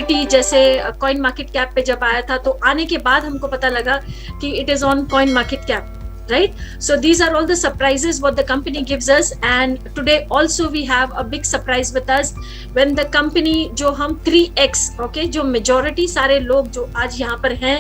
Equity जैसे coin market cap पे जब आया था, तो आने के बाद हमको पता लगा कि it is on coin market cap, right? So these are all the surprises what the company gives us, and today also we have a big surprise with us when the company जो हम 3x, okay, जो majority सारे लोग जो आज यहाँ पर हैं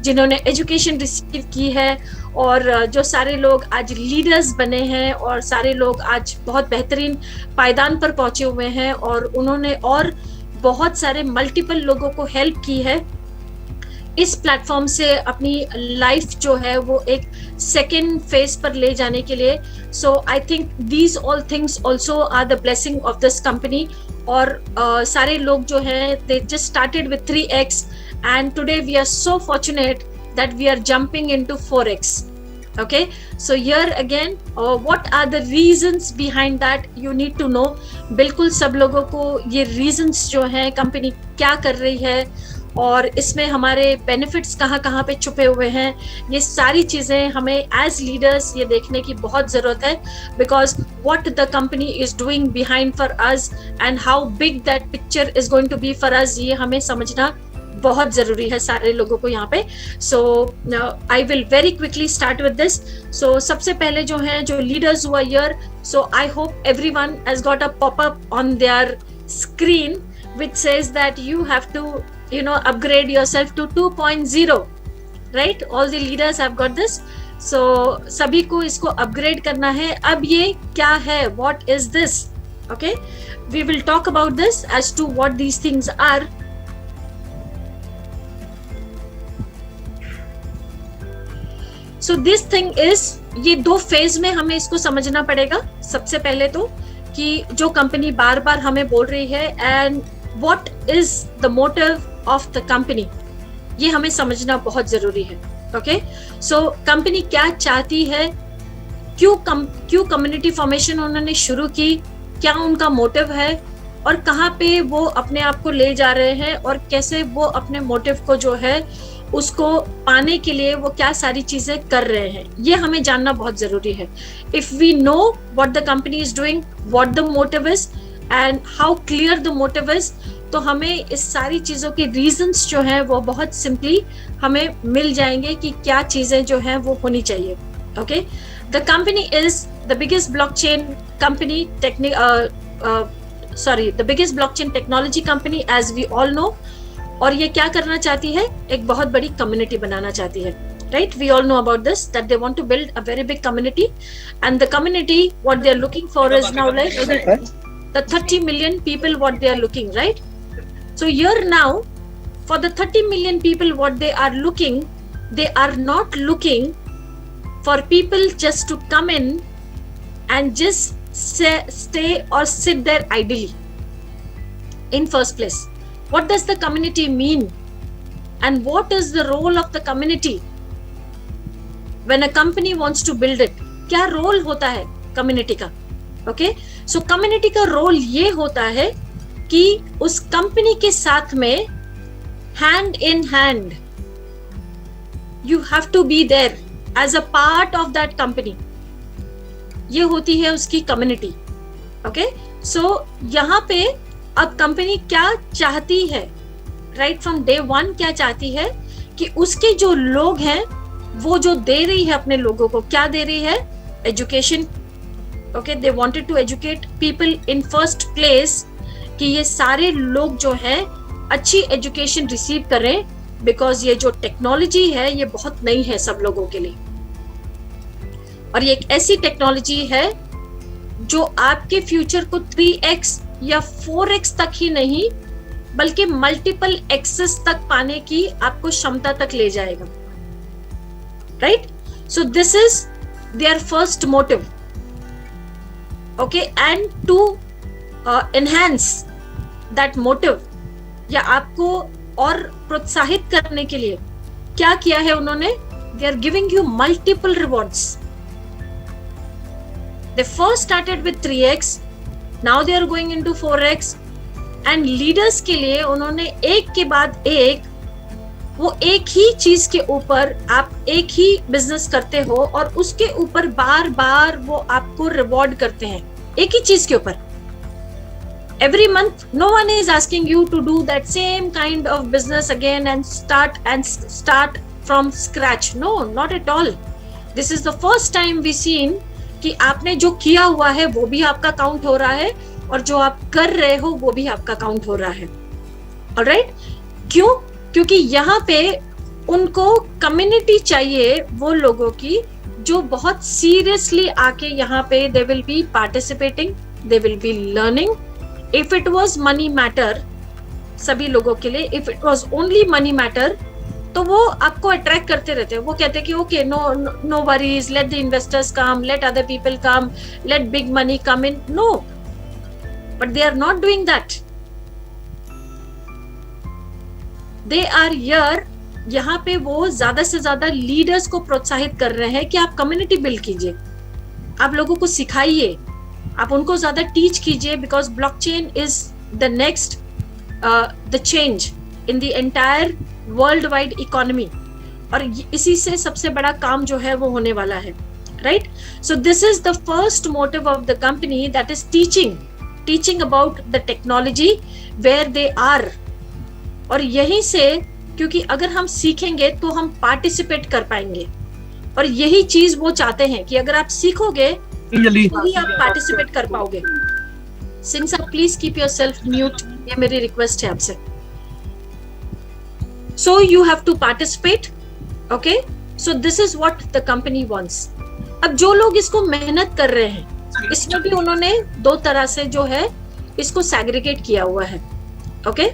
जिन्होंने education receive की है, और जो सारे लोग आज लीडर्स बने हैं, और सारे लोग आज बहुत बेहतरीन पायदान पर पहुंचे हुए हैं, और उन्होंने और बहुत सारे मल्टीपल लोगों को हेल्प की है इस प्लेटफॉर्म से अपनी लाइफ जो है वो एक सेकेंड फेज पर ले जाने के लिए. So I think these all things also are the blessing of this company. और सारे लोग जो हैं they just started with 3x and today we are so fortunate that we are jumping into 4x. Okay, so here again what are the reasons behind that you need to know. बिल्कुल सब लोगों को ये reasons जो हैं company क्या कर रही है और इसमें हमारे बेनिफिट्स कहाँ कहाँ पे छुपे हुए हैं, ये सारी चीज़ें हमें एज लीडर्स ये देखने की बहुत ज़रूरत है. Because what the company is doing behind for us and how big that picture is going to be for us, ये हमें समझना बहुत ज़रूरी है सारे लोगों को यहाँ पे. So I will very quickly start with this. So सबसे पहले जो हैं जो लीडर्स हुआ year, so I hope everyone has got a popup on their screen which says that you have to upgrade yourself to 2.0, right? All the leaders have got this. So सभी को इसको upgrade करना है. अब ये क्या है? What is this? Okay, we will talk about this as to what these things are. So this thing is, ये दो फेज में हमें इसको समझना पड़ेगा. सबसे पहले तो कि जो कंपनी बार बार हमें बोल रही है and what is the motive of the company, ये हमें समझना बहुत जरूरी है. ओके, सो कंपनी क्या चाहती है, क्यों कम्युनिटी फॉर्मेशन उन्होंने शुरू की, क्या उनका मोटिव है और कहाँ पे वो अपने आप को ले जा रहे हैं और कैसे वो अपने मोटिव को जो है उसको पाने के लिए वो क्या सारी चीजें कर रहे हैं, ये हमें जानना बहुत जरूरी है. If we know what the company is doing, what the motive is and how clear the motive is, तो हमें इस सारी चीजों के रीजंस जो हैं वो बहुत सिंपली हमें मिल जाएंगे कि क्या चीजें जो हैं वो होनी चाहिए. Okay, the company is the biggest blockchain company the biggest blockchain technology company as we all know. और ये क्या करना चाहती है, एक बहुत बड़ी कम्युनिटी बनाना चाहती है. Right, we all know about this, that they want to build a very big community, and the community what they are looking for is now like the 30 million people what they are looking, right? So here now for the 30 million people what they are looking, they are not looking for people just to come in and just stay or sit there idly. In first place, what does the community mean and what is the role of the community when a company wants to build it? क्या role होता है community का? Okay, so community का role ये होता है कि उस कंपनी के साथ में hand in hand you have to be there as a part of that company. ये होती है उसकी कम्युनिटी. ओके, सो यहाँ पे अब कंपनी क्या चाहती है, राइट फ्रॉम डे वन क्या चाहती है कि उसके जो लोग हैं वो जो दे रही है अपने लोगों को, क्या दे रही है, education. Okay, they wanted to educate people in first place कि ये सारे लोग जो है अच्छी एजुकेशन रिसीव करें, बिकॉज ये जो टेक्नोलॉजी है ये बहुत नई है सब लोगों के लिए, और ये एक ऐसी टेक्नोलॉजी है जो आपके फ्यूचर को 3x या 4x तक ही नहीं बल्कि मल्टीपल एक्सेस तक पाने की आपको क्षमता तक ले जाएगा. Right? So this is their first motive. Okay, and to enhance that motive, या आपको और प्रोत्साहित करने के लिए क्या किया है उन्होंने, they are giving you multiple rewards. They first started with 3x, now they are going into 4x, and leaders के लिए उन्होंने एक के बाद एक, वो एक ही चीज के ऊपर आप एक ही बिजनेस करते हो और उसके ऊपर बार बार वो आपको रिवॉर्ड करते हैं एक ही चीज के ऊपर. every month no one is asking you to do that same kind of business again and start from scratch. No, not at all. This is the first time we seen कि आपने जो किया हुआ है वो भी आपका काउंट हो रहा है और जो आप कर रहे हो वो भी आपका काउंट हो रहा है. ऑलराइट, क्यों? क्योंकि यहाँ पे उनको कम्युनिटी चाहिए वो लोगों की जो बहुत सीरियसली आके यहाँ पे they will be participating, they will be learning. If it was money matter सभी लोगों के लिए, if it was only money matter, तो वो आपको अट्रैक्ट करते रहते हैं. वो कहते हैं कि okay, no worries, let the investors come, let other people come, let big money come in. No, but they are not doing that. They are here, यहाँ पे वो ज्यादा से ज्यादा लीडर्स को प्रोत्साहित कर रहे हैं कि आप कम्युनिटी बिल्ड कीजिए, आप लोगों को सिखाइए, आप उनको ज्यादा टीच कीजिए, because blockchain is the next the change in the entire world wide economy. और इसी से सबसे बड़ा काम जो है वो होने वाला है. Right, so this is the first motive of the company, that is teaching about the technology where they are. और यहीं से, क्योंकि अगर हम सीखेंगे तो हम पार्टिसिपेट कर पाएंगे, और यही चीज वो चाहते हैं कि अगर आप सीखोगे तभी आप पार्टिसिपेट कर पाओगे. सिंह साहब, प्लीज कीप योरसेल्फ म्यूट, ये मेरी रिक्वेस्ट है आपसे. So you have to participate, okay? So this is what the company wants. अब जो लोग इसको मेहनत कर रहे हैं, इसमें भी उन्होंने दो तरह से जो है इसको segregate किया हुआ है. Okay?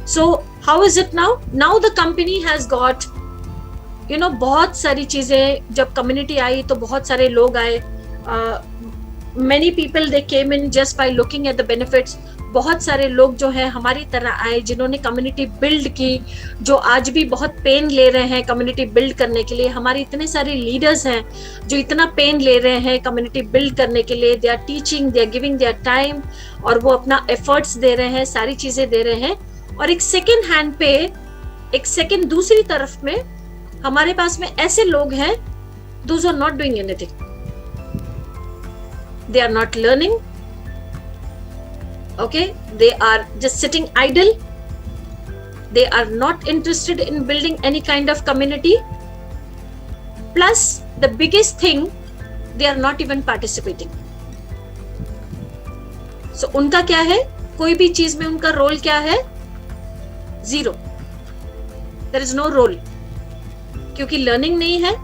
So how is it now? Now the company has got, you know, बहुत सारी चीजें. जब कम्युनिटी आई तो बहुत सारे लोग आए. Many people they came in just by looking at the benefits. बहुत सारे लोग जो है हमारी तरह आए जिन्होंने कम्युनिटी बिल्ड की, जो आज भी बहुत पेन ले रहे हैं कम्युनिटी बिल्ड करने के लिए. हमारे इतने सारे लीडर्स हैं जो इतना पेन ले रहे हैं कम्युनिटी बिल्ड करने के लिए. They are teaching, they are giving their time, और वो अपना एफर्ट्स दे रहे हैं, सारी चीजें दे रहे हैं. और एक सेकेंड हैंड पे, एक सेकेंड दूसरी तरफ में हमारे पास में ऐसे लोग हैं, those are not doing anything. They are not learning. Okay, they are just sitting idle. They are not interested in building any kind of community. Plus, the biggest thing, they are not even participating. So, उनका क्या है? कोई भी चीज में उनका role क्या है? Zero. There is no role. क्योंकि लर्निंग नहीं है,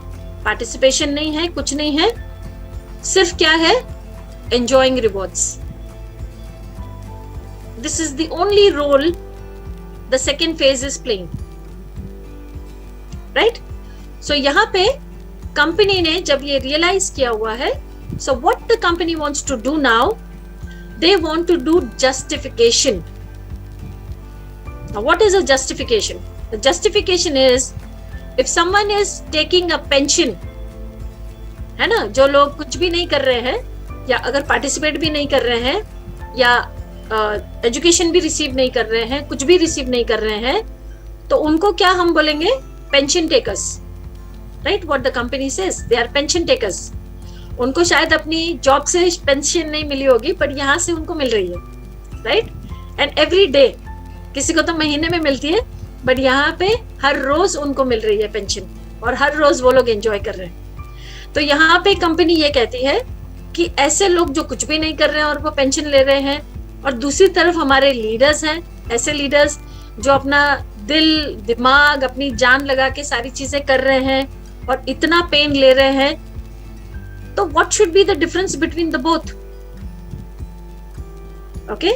पार्टिसिपेशन नहीं है, कुछ नहीं है. सिर्फ क्या है? Enjoying rewards. This is the only role the second phase is playing, right? So यहाँ पे कंपनी ने जब ये रियलाइज किया हुआ है, so what the company wants to do now, they want to do justification. Now what is a justification? The justification is if someone is taking a pension, है ना, जो लोग कुछ भी नहीं कर रहे हैं, या अगर पार्टिसिपेट भी नहीं कर रहे हैं, या एजुकेशन भी रिसीव नहीं कर रहे हैं, कुछ भी रिसीव नहीं कर रहे हैं, तो उनको क्या हम बोलेंगे? Pension takers. Right, what the company says, they are pension takers. उनको शायद अपनी जॉब से पेंशन नहीं मिली होगी, बट यहाँ से उनको मिल रही है. राइट, एंड एवरी डे, किसी को तो महीने में मिलती है, बट यहाँ पे हर रोज उनको मिल रही है पेंशन, और हर रोज वो लोग एंजॉय कर रहे हैं. तो यहाँ पे कंपनी ये कहती है कि ऐसे लोग जो कुछ भी नहीं कर रहे हैं और वो पेंशन ले रहे हैं, और दूसरी तरफ हमारे लीडर्स हैं, ऐसे लीडर्स जो अपना दिल दिमाग अपनी जान लगा के सारी चीजें कर रहे हैं और इतना पेन ले रहे हैं. तो what should be the difference between the both? Okay,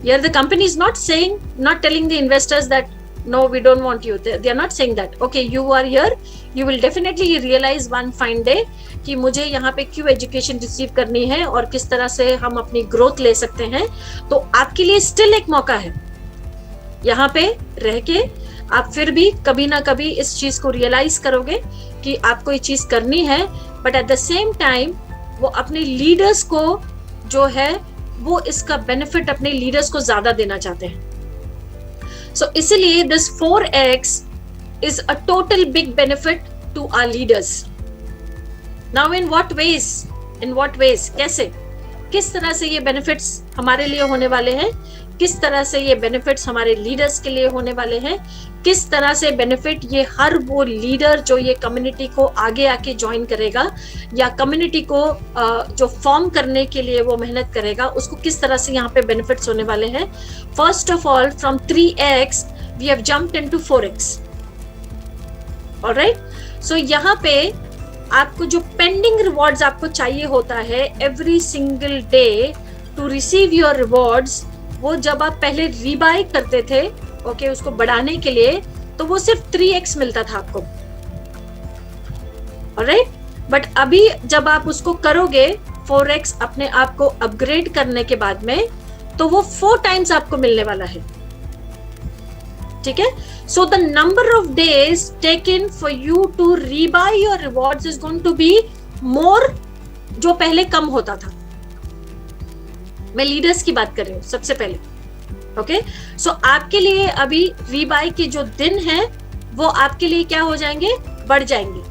here the company is not saying, not telling the investors that no, we don't want you. They are not saying that. Okay, you are here. You will definitely realize one fine day कि मुझे यहाँ पे क्यों education receive करनी है और किस तरह से हम अपनी ग्रोथ ले सकते हैं. तो आपके लिए स्टिल एक मौका है यहाँ पे रह के. आप फिर भी कभी ना कभी इस चीज को रियलाइज करोगे कि आपको ये चीज करनी है, but at the same time वो अपने लीडर्स को जो है वो इसका बेनिफिट अपने लीडर्स को ज्यादा देना चाहते हैं. So इसलिए this 4x is a total big benefit to our leaders. Now in what ways? In what ways? कैसे? किस तरह से ये बेनिफिट्स हमारे लिए होने वाले हैं, किस तरह से ये बेनिफिट्स हमारे लीडर्स के लिए होने वाले हैं, किस तरह से बेनिफिट ये हर वो लीडर जो ये कम्युनिटी को आगे आके ज्वाइन करेगा या कम्युनिटी को जो फॉर्म करने के लिए वो मेहनत करेगा, उसको किस तरह से यहाँ पे बेनिफिट्स होने वाले हैं. First of all, from 3x we have jumped into 4x. Alright, so यहाँ पे आपको जो पेंडिंग रिवॉर्ड्स आपको चाहिए होता है every single day to receive your rewards, वो जब आप पहले रीबाय करते थे, ओके, उसको बढ़ाने के लिए, तो वो सिर्फ 3x मिलता था आपको. ऑलराइट, बट अभी जब आप उसको करोगे 4x अपने आप को अपग्रेड करने के बाद में, तो वो 4 टाइम्स आपको मिलने वाला है. ठीक है, so the number of days taken for you to rebuy your rewards is going to be more, जो पहले कम होता था. मैं लीडर्स की बात कर रही हूँ सबसे पहले. ओके, सो आपके लिए अभी रीबाय के जो दिन हैं वो आपके लिए क्या हो जाएंगे, बढ़ जाएंगे.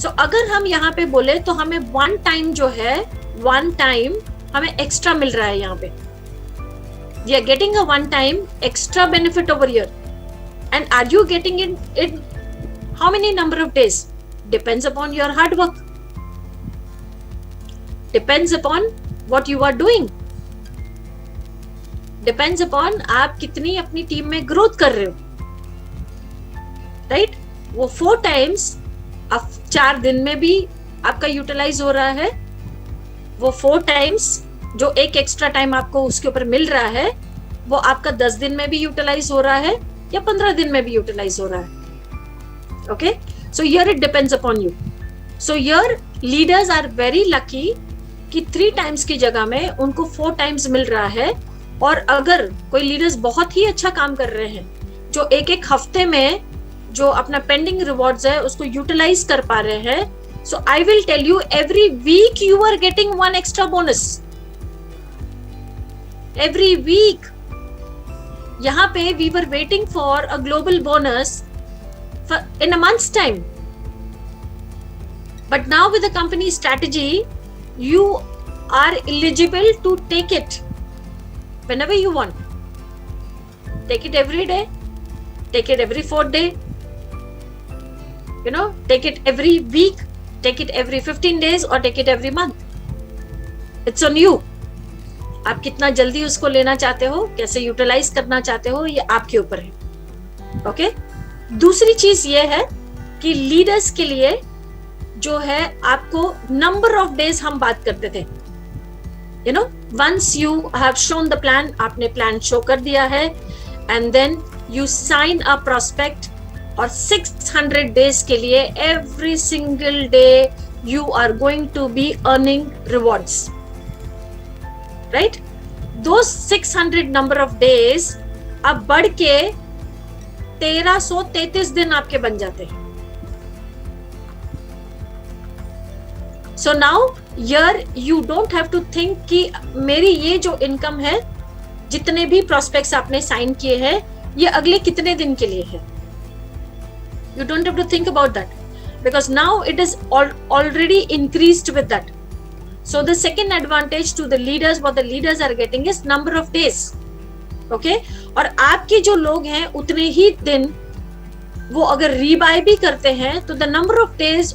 सो अगर हम यहाँ पे बोले तो हमें 1 टाइम जो है, 1 टाइम हमें एक्स्ट्रा मिल रहा है यहाँ पे. We are getting a 1 time extra benefit over here. And are you getting it in how many number of days? Depends upon your hard work. Depends upon what you are doing. Depends upon आप कितनी अपनी team में growth कर रहे हो. Right, वो 4 times अब 4 दिन में भी आपका यूटिलाइज हो रहा है. वो 4 टाइम्स जो एक एक्स्ट्रा टाइम आपको उसके ऊपर मिल रहा है, वो आपका 10 दिन में भी यूटिलाइज हो रहा है या 15 दिन में भी यूटिलाइज हो रहा है. Okay, so here it depends upon you. So here leaders are very lucky कि 3 टाइम्स की जगह में उनको 4 टाइम्स मिल रहा है. और अगर कोई लीडर्स बहुत ही अच्छा काम कर रहे हैं, जो एक हफ्ते में जो अपना पेंडिंग रिवॉर्ड्स है उसको यूटिलाइज कर पा रहे हैं, so I will tell you every week you are getting 1 extra bonus. Every week. यहाँ पे we were waiting for a global bonus in a month's time. But now with the company strategy, you are eligible to take it whenever you want. Take it every day. Take it every 4th day. You know, take it every week. Take it every 15 days or take it every month. It's on you. आप कितना जल्दी उसको लेना चाहते हो, कैसे utilise करना चाहते हो, ये आपके ऊपर है. ओके, दूसरी चीज ये है कि लीडर्स के लिए जो है आपको नंबर ऑफ डेज हम बात करते थे. You know, once you have shown the plan, आपने प्लान शो कर दिया है, and then you sign a prospect, और 600 डेज के लिए every single day you are going to be earning rewards. Right, those 600 number of days अब बढ़ के 1333 दिन आपके बन जाते हैं. So now here you don't have to think कि मेरी ये जो इनकम है, जितने भी प्रोस्पेक्ट्स आपने साइन किए हैं, ये अगले कितने दिन के लिए है. You don't have to think about that because now it is already increased with that. So the second advantage to the leaders, what the leaders are getting is number of days. Okay? और आपके जो लोग हैं उतने ही दिन वो अगर रीबाय भी करते हैं, तो the number of days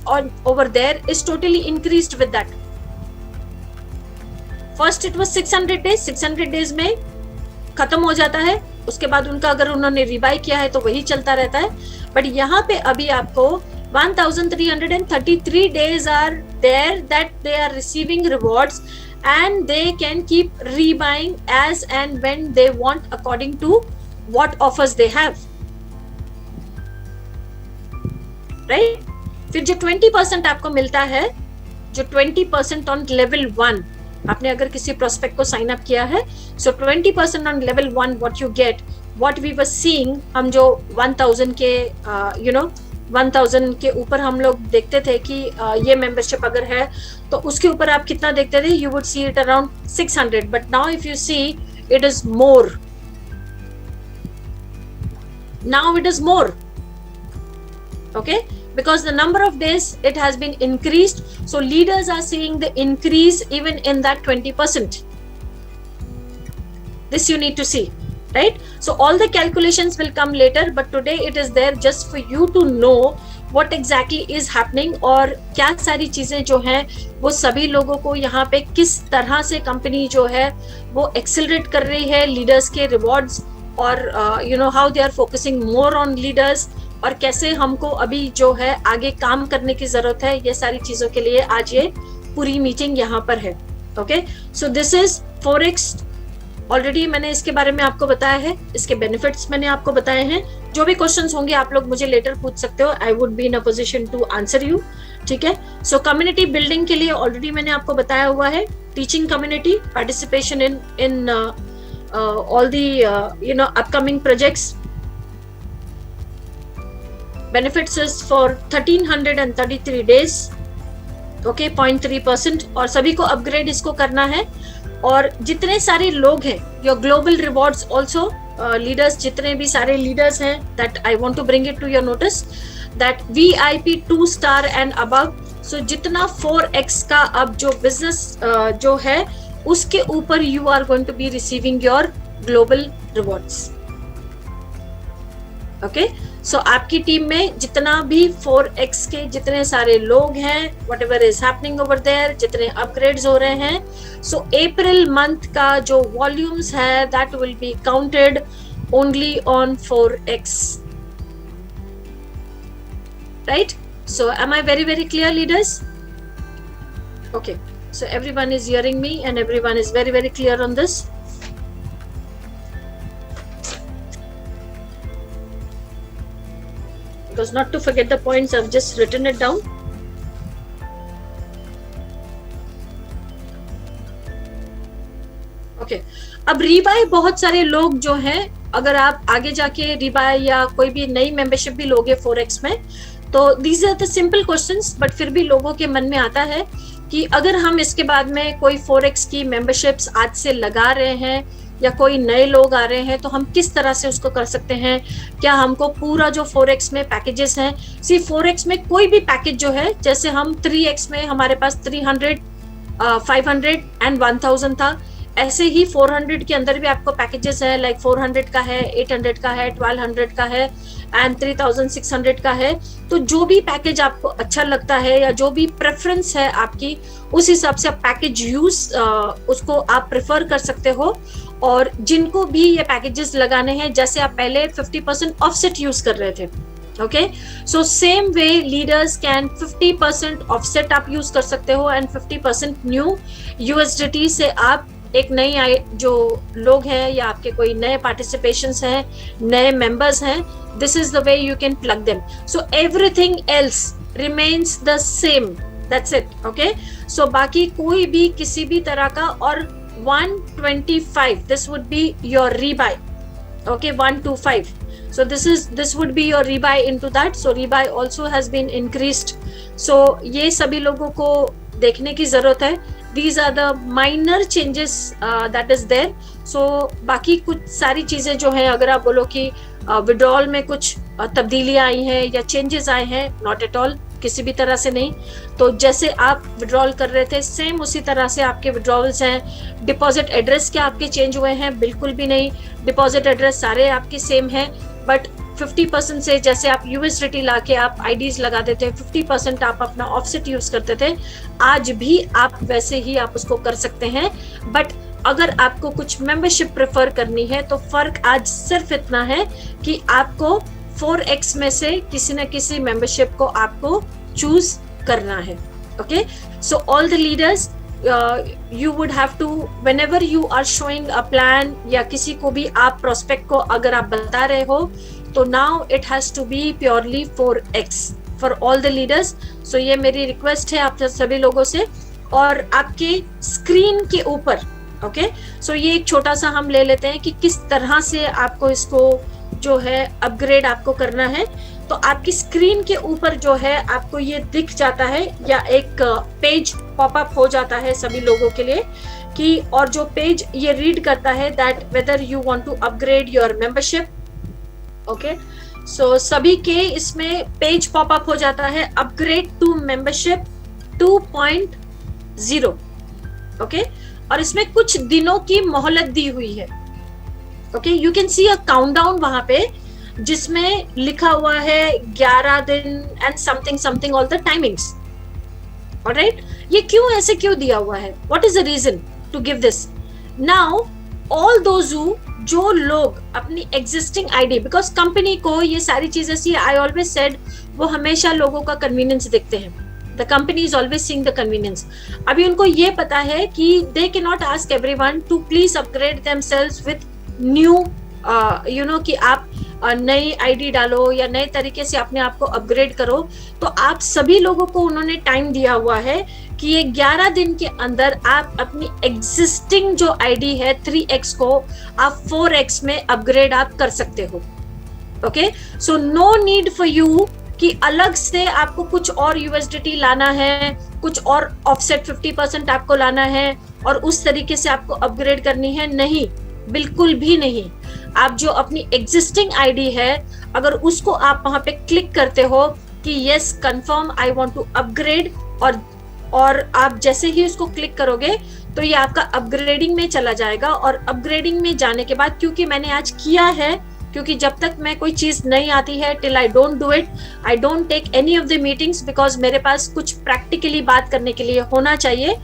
over there is totally increased with that. First it was 600 days. 600 days में खत्म हो जाता है. उसके बाद उनका अगर उन्होंने रीबाय किया है तो वही चलता रहता है. बट यहाँ पे अभी आपको 1333 days are there that they are receiving rewards and they can keep rebuying as and when they want according to what offers they have. Right? फिर जो 20% आपको मिलता है, जो 20% on level 1, आपने अगर किसी प्रोस्पेक्ट को साइन अप किया है, so 20% on level 1 what you get, what we were seeing, हम जो 1000 के 1000 के ऊपर हम लोग देखते थे कि ये मेंबरशिप अगर है तो उसके ऊपर आप कितना देखते थे, you would see it around 600, but now if you see it is more. Now it is more. Okay, because the number of days it has been increased, so leaders are seeing the increase even in that 20%. This you need to see, right? So all the calculations will come later, but today it is there just for you to know what exactly is happening, और क्या सारी चीजें जो हैं वो सभी लोगों को यहाँ पे किस तरह से कंपनी जो है वो एक्सेलरेट कर रही है लीडर्स के रिवॉर्ड्स, और you know how they are focusing more on leaders, और कैसे हमको अभी जो है आगे काम करने की जरूरत है। ये सारी चीजों के लिए आज ये पूरी मीटिंग यहाँ पर है। Okay, so this is forex. Already मैंने इसके बारे में आपको बताया है, इसके बेनिफिट्स मैंने आपको बताए हैं। जो भी क्वेश्चंस होंगे आप लोग मुझे लेटर पूछ सकते हो, I would be in a position to answer you. ठीक है, सो कम्युनिटी बिल्डिंग के लिए ऑलरेडी मैंने आपको बताया हुआ है, teaching community, participation in all the you know upcoming projects. Benefits is for 1333 days, okay, 0.3%, और सभी को अपग्रेड इसको करना है। और जितने सारे लोग हैं, your global rewards also, leaders जितने भी सारे लीडर्स हैं, that I want to bring it to your notice, that VIP 2 star and above, so जितना 4x का अब जो बिजनेस जो है उसके ऊपर you are going to be receiving your global rewards. Okay, so आपकी टीम में जितना भी 4x के जितने सारे लोग हैं, whatever is happening over there, जितने अपग्रेड्स हो रहे हैं, सो अप्रैल मंथ का जो वॉल्यूम्स है that will be counted only on 4x, right? So am I very clear, leaders? Okay, so everyone is hearing me and everyone is very clear on this. Because not to forget the points, I've just written it down. Okay, अब रीबाय बहुत सारे लोग जो हैं, अगर आप आगे जाके रीबाय या कोई भी नई मेंबरशिप भी लोगे 4x में, तो these are the simple questions, but फिर भी लोगों के मन में आता है कि अगर हम इसके बाद में कोई 4x की मेंबरशिप्स आज से लगा रहे हैं या कोई नए लोग आ रहे हैं, तो हम किस तरह से उसको कर सकते हैं? क्या हमको पूरा जो 4x में पैकेजेस हैं, सी 4x में कोई भी पैकेज जो है, जैसे हम 3x में हमारे पास 300, 500 एंड 1000 था, ऐसे ही 400 के अंदर भी आपको पैकेजेस है, लाइक 400 का है, 800 का है, 1200 का है एंड 3600 का है। तो जो भी पैकेज आपको अच्छा लगता है या जो भी प्रेफरेंस है आपकी, उस हिसाब से आप पैकेज यूज उसको आप प्रेफर कर सकते हो। और जिनको भी ये पैकेजेस लगाने हैं, जैसे आप पहले 50% ऑफसेट यूज कर रहे थे, okay, so same way leaders can 50% offset आप यूज कर सकते हो एंड 50% न्यू USDT से आप एक नई आए जो लोग हैं या आपके कोई नए पार्टिसिपेशंस हैं, नए मेंबर्स हैं, this is the way you can plug them. So everything else remains the same, that's it, okay. So बाकी कोई भी किसी भी तरह का, और 125 this would be your rebuy, okay, 125, so this would be your rebuy into that, so rebuy also has been increased, so ये सभी लोगों को देखने की जरूरत है। These are the minor changes that is there, so बाकी कुछ सारी चीजें जो है, अगर आप बोलो कि विड्रॉल में कुछ तब्दीलियां आई हैं या चेंजेस आए हैं, नॉट एट ऑल, किसी भी तरह से नहीं। तो जैसे आप विड्रॉल कर रहे थे सेम उसी तरह से आपके विड्रॉल्स हैं। डिपॉजिट एड्रेस क्या आपके चेंज हुए हैं? बिल्कुल भी नहीं, डिपॉजिट एड्रेस सारे आपके सेम हैं, बट 50% से जैसे आप USDT लाके आप IDs लगा देते, 50% आप अपना ऑफसेट यूज करते थे, आज भी आप वैसे ही आप उसको कर सकते हैं। बट अगर आपको कुछ मेंबरशिप प्रेफर करनी है, तो फर्क आज सिर्फ इतना है कि आपको 4x में से किसी न किसी मेंबरशिप को आपको चूज करना है, okay. So all the leaders, you would have to, whenever you are showing a plan या किसी को भी आप प्रोस्पेक्ट को अगर आप बता रहे हो, तो now it has to be purely 4x for all the leaders. So ये मेरी रिक्वेस्ट है आप सभी लोगों से। और आपके स्क्रीन के ऊपर, ओके, सो ये एक छोटा सा हम ले लेते हैं कि किस तरह से आपको इसको जो है अपग्रेड आपको करना है। तो आपकी स्क्रीन के ऊपर जो है आपको ये दिख जाता है, या एक पेज पॉपअप हो जाता है सभी लोगों के लिए कि, और जो पेज ये रीड करता है that whether you want to upgrade your membership, okay. So सभी के इसमें पेज पॉपअप हो जाता है, अपग्रेड टू मेंबरशिप 2.0, ओके। और इसमें कुछ दिनों की मोहलत दी हुई है, okay. You can see a countdown वहां पे जिसमें लिखा हुआ है 11 दिन and something something all the timings, alright. ये क्यों ऐसे क्यों दिया हुआ है, what is the reason to give this? Now all those जो लोग अपनी एग्जिस्टिंग आईडी, बिकॉज कंपनी को ये सारी चीजें सी, आई ऑलवेज सेड, वो हमेशा लोगों का कन्वीनियंस देखते हैं। The company is always seeing the convenience. अभी उनको ये पता है कि they can not ask everyone to please upgrade themselves with new you know, कि आप नई आईडी डालो या नए तरीके से अपने आप को अपग्रेड करो। तो आप सभी लोगों को उन्होंने टाइम दिया हुआ है कि ये 11 दिन के अंदर आप अपनी एग्जिस्टिंग जो आईडी है 3x को आप 4x में अपग्रेड आप कर सकते हो, okay. So no need for you कि अलग से आपको कुछ और यूएसडीटी लाना है, कुछ और ऑफसेट 50% आपको लाना है और उस तरीके से आपको अपग्रेड करनी है, नहीं, बिल्कुल भी नहीं। आप जो अपनी एग्जिस्टिंग आईडी है, अगर उसको आप वहां पे क्लिक करते हो कि yes confirm I want to upgrade, और आप जैसे ही उसको क्लिक करोगे तो ये आपका अपग्रेडिंग में चला जाएगा। और अपग्रेडिंग में जाने के बाद, क्योंकि मैंने आज किया है, क्योंकि जब तक मैं कोई चीज नहीं आती है, till I don't do it, I don't take any of the meetings, because मेरे पास कुछ प्रैक्टिकली बात करने के लिए होना चाहिए।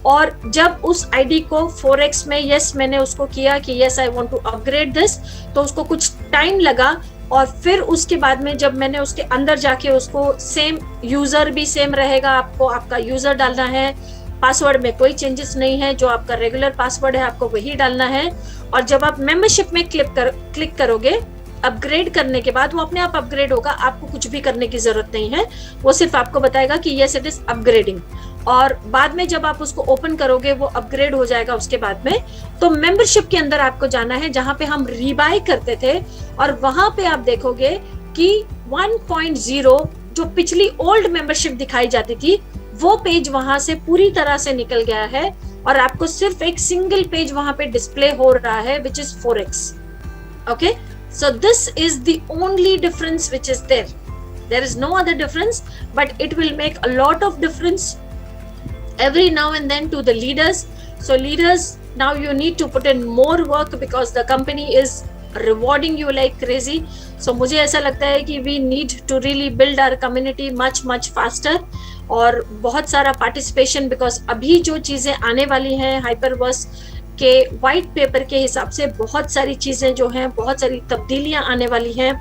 और जब उस आईडी को 4x में यस मैंने उसको किया कि yes I want to upgrade this, तो उसको कुछ टाइम लगा। और फिर उसके बाद में जब मैंने उसके अंदर जाके उसको सेम यूजर भी सेम रहेगा, आपको आपका यूजर डालना है, पासवर्ड में कोई चेंजेस नहीं है, जो आपका रेगुलर पासवर्ड है आपको वही डालना है। और जब आप मेंबरशिप में क्लिक करोगे अपग्रेड करने के बाद, वो अपने आप अपग्रेड होगा, आपको कुछ भी करने की जरूरत नहीं है, वो सिर्फ आपको बताएगा कि यस इट इज अपग्रेडिंग। और बाद में जब आप उसको ओपन करोगे वो अपग्रेड हो जाएगा। उसके बाद में तो मेंबरशिप के अंदर आपको जाना है जहां पे हम रीबाय करते थे, और वहां पे आप देखोगे कि 1.0 जो पिछली ओल्ड मेंबरशिप दिखाई जाती थी, वो पेज वहां से पूरी तरह से निकल गया है और आपको सिर्फ एक सिंगल पेज वहां पे डिस्प्ले हो रहा है, विच is 4x, okay. So this is the only difference which is there. There is no other difference, but it will make a lot of difference every now and then to the leaders. So leaders, now you need to put in more work because the company is rewarding you like crazy. So मुझे ऐसा लगता है कि we need to really build our community much faster और बहुत सारा participation, because अभी जो चीजें आने वाली हैं हाइपरवर्स के व्हाइट पेपर के हिसाब से बहुत सारी चीजें जो हैं, बहुत सारी तब्दीलियां आने वाली हैं,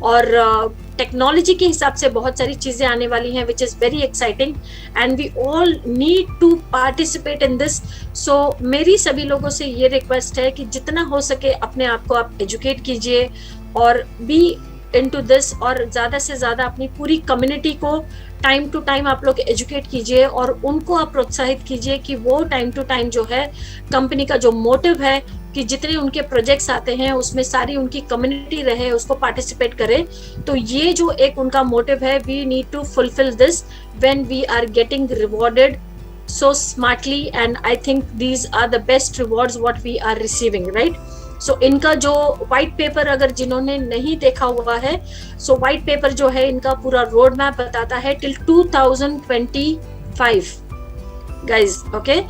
और टेक्नोलॉजी के हिसाब से बहुत सारी चीजें आने वाली हैं, which is very exciting and we all need to participate in this. So मेरी सभी लोगों से ये रिक्वेस्ट है कि जितना हो सके अपने आप को आप एजुकेट कीजिए और बी इनटू दिस, और ज्यादा से ज्यादा अपनी पूरी कम्युनिटी को टाइम टू टाइम आप लोग एजुकेट कीजिए और उनको आप प्रोत्साहित कीजिए कि वो टाइम टू टाइम जो है कंपनी का जो मोटिव है कि जितने उनके प्रोजेक्ट्स आते हैं उसमें सारी उनकी कम्युनिटी रहे, उसको पार्टिसिपेट करे। तो ये जो एक उनका मोटिव है, we need to fulfil this when we are getting rewarded so smartly, and I think these are the best rewards what we are receiving, right? So इनका जो व्हाइट पेपर अगर जिन्होंने नहीं देखा हुआ है, सो व्हाइट पेपर जो है इनका पूरा रोड मैप बताता है टिल 2025 गाइज, ओके।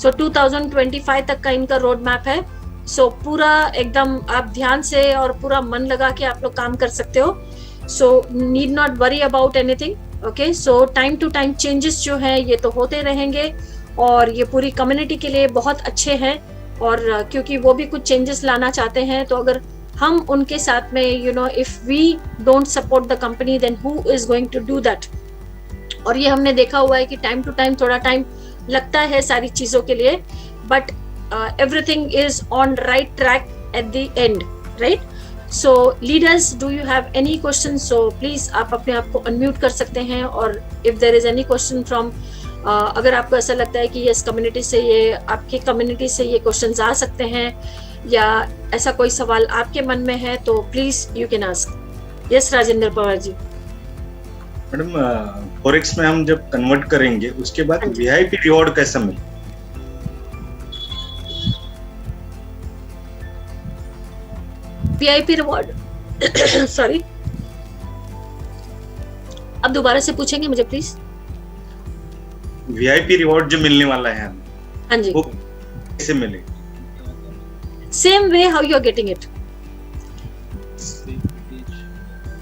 सो 2025 तक का इनका रोड मैप है। सो पूरा एकदम आप ध्यान से और पूरा मन लगा के आप लोग काम कर सकते हो। So need not worry about anything, okay. So time to time changes जो है ये तो होते रहेंगे और ये पूरी कम्युनिटी के लिए बहुत अच्छे हैं, और क्योंकि वो भी कुछ चेंजेस लाना चाहते हैं, तो अगर हम उनके साथ में you know if we don't support the company then who is going to do that. और ये हमने देखा हुआ है कि टाइम टू टाइम थोड़ा टाइम लगता है सारी चीजों के लिए, but everything is on right track at the end, right? So leaders, do you have any question? So please आप अपने आप को अनम्यूट कर सकते हैं, और if there is any question from अगर आपको ऐसा लगता है कि यस कम्युनिटी से ये आपकी कम्युनिटी से ये क्वेश्चंस आ सकते हैं या ऐसा कोई सवाल आपके मन में है, तो please you can ask. Yes Rajendra Pawar ji. Madam, forex में हम जब कन्वर्ट करेंगे उसके बाद वीआईपी रिवॉर्ड कैसा मिले? वीआईपी रिवॉर्ड सॉरी, अब दोबारा से पूछेंगे मुझे प्लीज। वीआईपी रिवॉर्ड जो मिलने वाला है हमें, हाँ जी, वो कैसे मिलेगा? Same way how you are getting it,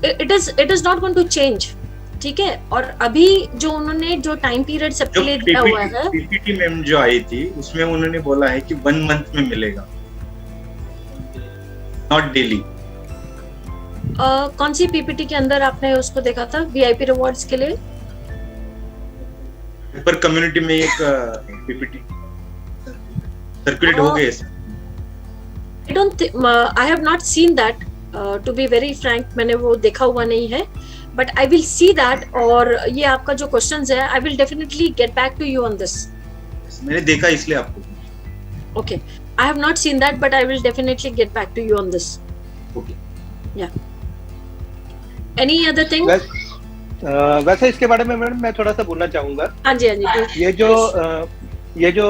it is not going to change, ठीक है। और अभी जो उन्होंने जो टाइम पीरियड सबके जो लिए दिया हुआ है, पीपीटी मैम जो आई थी उसमें उन्होंने बोला है कि 1 मंथ में मिलेगा, नॉट डेली। कौन सी पीपीटी के अंदर आपने उसको देखा था वीआईपी रिवॉर्ड्स के लिए? पर कम्युनिटी में एक पीपीटी सर्कुलेट हो गए। I don't I have not seen that, to be very frank, मैंने वो देखा हुआ नहीं है, but I will see that. और ये आपका जो क्वेश्चंस है, I will definitely get back to you on this. मैंने देखा इसलिए आपको। Okay, I have not seen that, but I will definitely get back to you on this. Okay, या एनी अदर थिंग? वैसे इसके बारे में मैडम मैं थोड़ा सा बोलना चाहूंगा। हाँ जी, हाँ जी। ये जो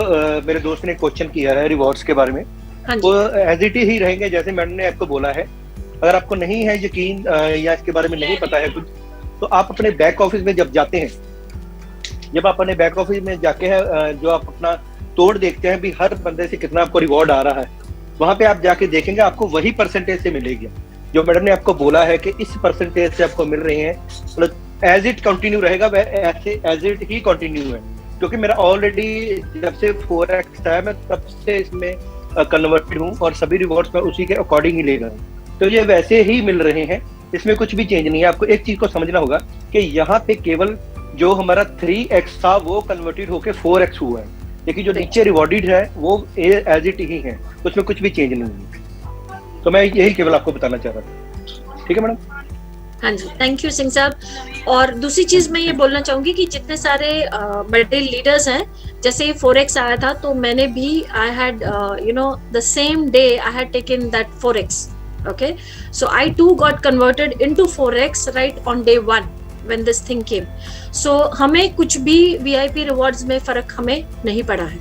मेरे दोस्त ने क्वेश्चन किया है रिवॉर्ड्स के बारे में, हाँ जी, वो एज इट ही रहेंगे जैसे मैडम ने आपको बोला है। अगर आपको नहीं है यकीन या इसके बारे में नहीं पता है कुछ, तो आप अपने बैक ऑफिस में जब जाते हैं, जब आप अपने बैक ऑफिस में जाके जो आप अपना तोड़ देखते हैं भी हर बंदे से कितना आपको रिवॉर्ड आ रहा है, वहां पे आप जाके देखेंगे आपको वही परसेंटेज से मिलेगी जो मैडम ने आपको बोला है कि इस परसेंटेज से आपको मिल रही है। मतलब एज इट कंटिन्यू रहेगा, वह ऐसे एज इट ही कंटिन्यू है, क्योंकि मेरा ऑलरेडी जब से 4x है मैं तब से इसमें कन्वर्टेड हूँ और सभी रिवॉर्ड्स मैं उसी के अकॉर्डिंग ही ले रहा हूँ, तो ये वैसे ही मिल रहे हैं, इसमें कुछ भी चेंज नहीं है। आपको एक चीज को समझना होगा कि यहाँ पे केवल जो हमारा 3x था वो कन्वर्टेड होके 4x हुआ है, लेकिन जो नीचे रिवॉर्डेड है वो एज इट ही है, उसमें कुछ भी चेंज नहीं है। तो मैं यही केवल आपको बताना चाह रहा था। ठीक है मैडम? हाँ जी, थैंक यू सिंह साहब। और दूसरी चीज मैं ये बोलना चाहूंगी कि जितने सारे बड़े लीडर्स हैं, जैसे 4x आया था तो मैंने भी I had you know the same day I had taken that 4x, okay, so I too got converted into 4x right on day 1 when this thing came. So हमें कुछ भी VIP rewards में फर्क हमें नहीं पड़ा है।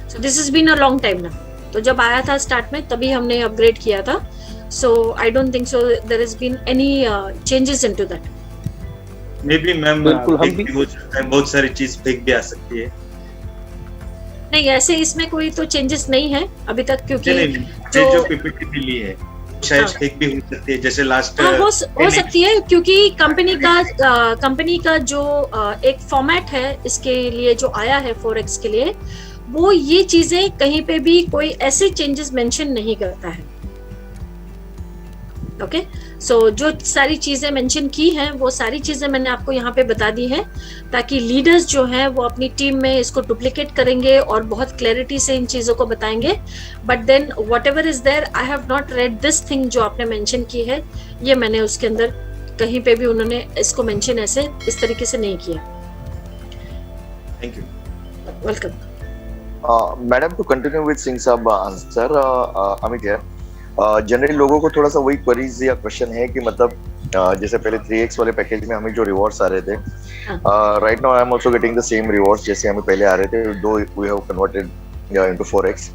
So this has been a long time now. तो जब आया था स्टार्ट में तभी हमने अपग्रेड किया था। So I don't think so there has been any changes into that. May be ma'am बिल्कुल, हम भी हो सकता है, बहुत सारी चीज फेक भी आ सकती है। नहीं, ऐसे इसमें कोई तो चेंजेस नहीं है अभी तक, क्योंकि नहीं, जो पीपीटी मिली है शायद फेक भी हो सकती है, जैसे लास्ट हो सकती है, क्योंकि कंपनी का जो एक फॉर्मेट है इसके लिए जो आया है 4x के लिए, वो ये चीजें कहीं पे भी कोई ऐसे चेंजेस मेंशन नहीं करता है। ओके, सो जो सारी चीजें मेंशन की हैं वो सारी चीजें मैंने आपको यहाँ पे बता दी हैं, ताकि लीडर्स जो हैं वो अपनी टीम में इसको डुप्लीकेट करेंगे और बहुत क्लैरिटी से इन चीजों को बताएंगे। But then whatever is there, I have not read this thing जो आपने मेंशन की है, ये मैंने उसके अंदर कहीं पे भी उन्होंने इसको मेंशन ऐसे इस तरीके से नहीं किया। Thank you, welcome. Madam, to continue with Singh sahab answer, Amit है, जनरली लोगों को थोड़ा सा वही क्वेरीज या क्वेश्चन है कि मतलब जैसे पहले 3x वाले पैकेज में हमें जो रिवॉर्ड्स आ रहे थे, right now I am also getting the same rewards जैसे हमें पहले आ रहे थे, though we have converted into 4x,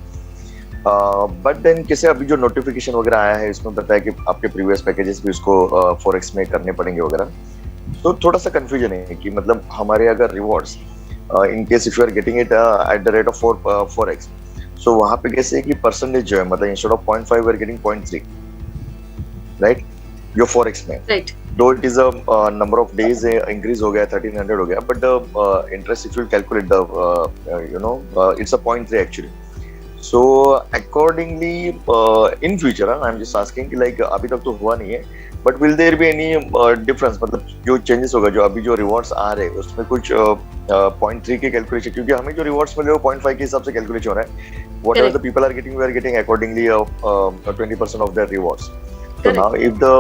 but then कैसे अभी जो नोटिफिकेशन वगैरह आया है इसमें बताया कि आपके प्रीवियस पैकेजेस भी उसको 4x में करने पड़ेंगे वगैरह, तो थोड़ा सा कंफ्यूजन है कि मतलब हमारे अगर rewards in case if you are getting it at the rate of 4x, so वहां पे कैसे है कि परसेंटेज जो है मतलब instead of 0.5 we are getting 0.3, right, जो 4x में, right, though it is a number of days increase हो गया, 1300 हो गया, but the interest if you calculate the you know it's a 0.3 actually. So accordingly in future I am just asking कि like अभी तक तो हुआ नहीं है, but will there be any difference, मतलब जो चेंजेस होगा, जो अभी जो रिवॉर्ड्स आ रहे हैं उसमें कुछ 0.3 के कैलकुलेशन, क्योंकि हमें जो रिवॉर्ड्स मिले वो 0.5 के हिसाब से कैलकुलेशन हो रहा है, whatever the people are getting, we are getting accordingly 20% of their rewards. So now if the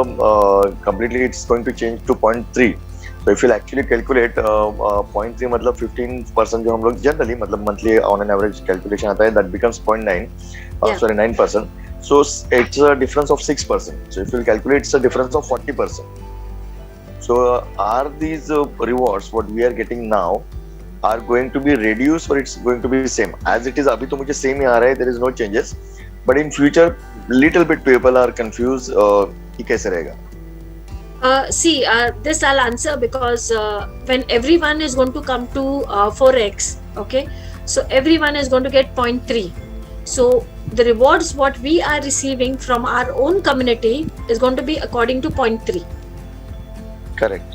completely it's going to change to 0.3, so if you actually calculate 0.3 मतलब 15% जो हम लोग generally मतलब monthly on an average calculation आता है, that becomes 0.9, sorry 9%. So it's a difference of 6%. So if you calculate, it's a difference of 40%. So are these rewards what we are getting now are going to be reduced or it's going to be same as it is? अभी तो मुझे same ही आ रहा है, there is no changes, but in future little bit people are confused कि कैसे रहेगा। This I'll answer because when everyone is going to come to Forex, okay, so everyone is going to get 0.3. So the rewards what we are receiving from our own community is going to be according to 0.3. Correct.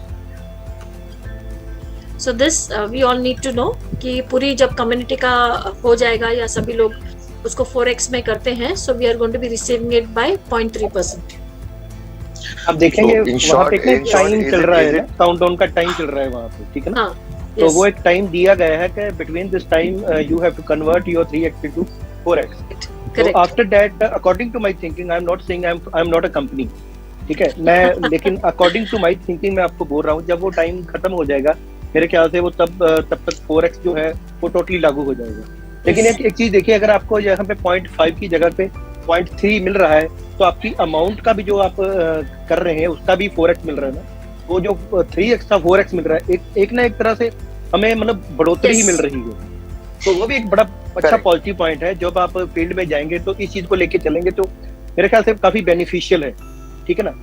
So this we all need to know कि पूरी जब community का हो जाएगा या सभी लोग उसको Forex में करते हैं, so we are going to be receiving it by 0.3%. आप देखेंगे So, in वहाँ पे short, एक टाइम is चल it- रहा है is ना, it- काउंटडाउन का टाइम चल रहा है वहाँ पे, ठीक है ना? हाँ, तो yes, वो एक टाइम दिया गया है कि between this time you have to convert your 3x into 4x. So correct. after that, according to my thinking, I am not saying I am not a company, ठीक है? मैं लेकिन according to my thinking मैं आपको बोल रहा हूँ, जब वो टाइम खत्म हो जाएगा मेरे ख्याल से वो तब तक 4x जो है वो टोटली लागू हो जाएगा. लेकिन एक चीज देखिए, अगर आपको यहाँ पे 0.5 की जगह पे 0.3 मिल रहा है तो आपकी अमाउंट का भी जो आप कर रहे हैं उसका भी 4x मिल रहा है ना. वो जो 3x था 4x मिल रहा है, एक ना एक तरह से हमें मतलब बढ़ोतरी ही Yes. मिल रही है. तो वो भी एक बड़ा अच्छा Correct. पॉजिटिव पॉइंट है. जब आप फील्ड में जाएंगे तो इस चीज को लेके चलेंगे तो मेरे ख्याल से काफी बेनिफिशियल है, ठीक है ना?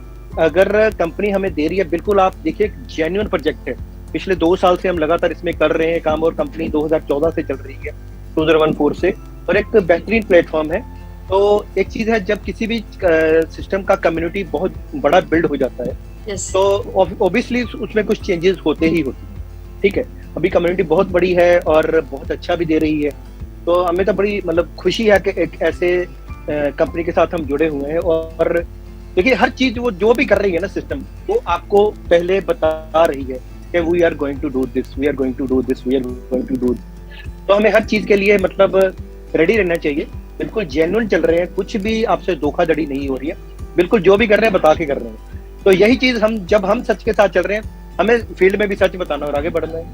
अगर कंपनी हमें दे रही है, बिल्कुल आप देखिए जेन्युइन प्रोजेक्ट है. पिछले 2 साल से हम लगातार इसमें कर रहे हैं काम और कंपनी 2014 से चल रही है, 2014 से, और एक बेहतरीन प्लेटफॉर्म है. तो एक चीज है, जब किसी भी सिस्टम का कम्युनिटी बहुत बड़ा बिल्ड हो जाता है Yes. तो ऑब्वियसली उसमें कुछ चेंजेस होते ही होते हैं, ठीक है? अभी कम्युनिटी बहुत बड़ी है और बहुत अच्छा भी दे रही है, तो हमें तो बड़ी मतलब खुशी है कि एक ऐसे कंपनी के साथ हम जुड़े हुए हैं. और देखिए हर चीज वो जो भी कर रही है ना सिस्टम, वो आपको पहले बता रही है कि we are going to do this, we are going to do this, we are going to do. तो हमें हर चीज के लिए मतलब रेडी रहना चाहिए. बिल्कुल जेन्युइन चल रहे हैं, कुछ भी आपसे धोखाधड़ी नहीं हो रही है, बिल्कुल जो भी कर रहे हैं बता के कर रहे हैं. तो यही चीज हम जब हम सच के साथ चल रहे हैं, हमें फील्ड में भी सच बताना और आगे बढ़ना है,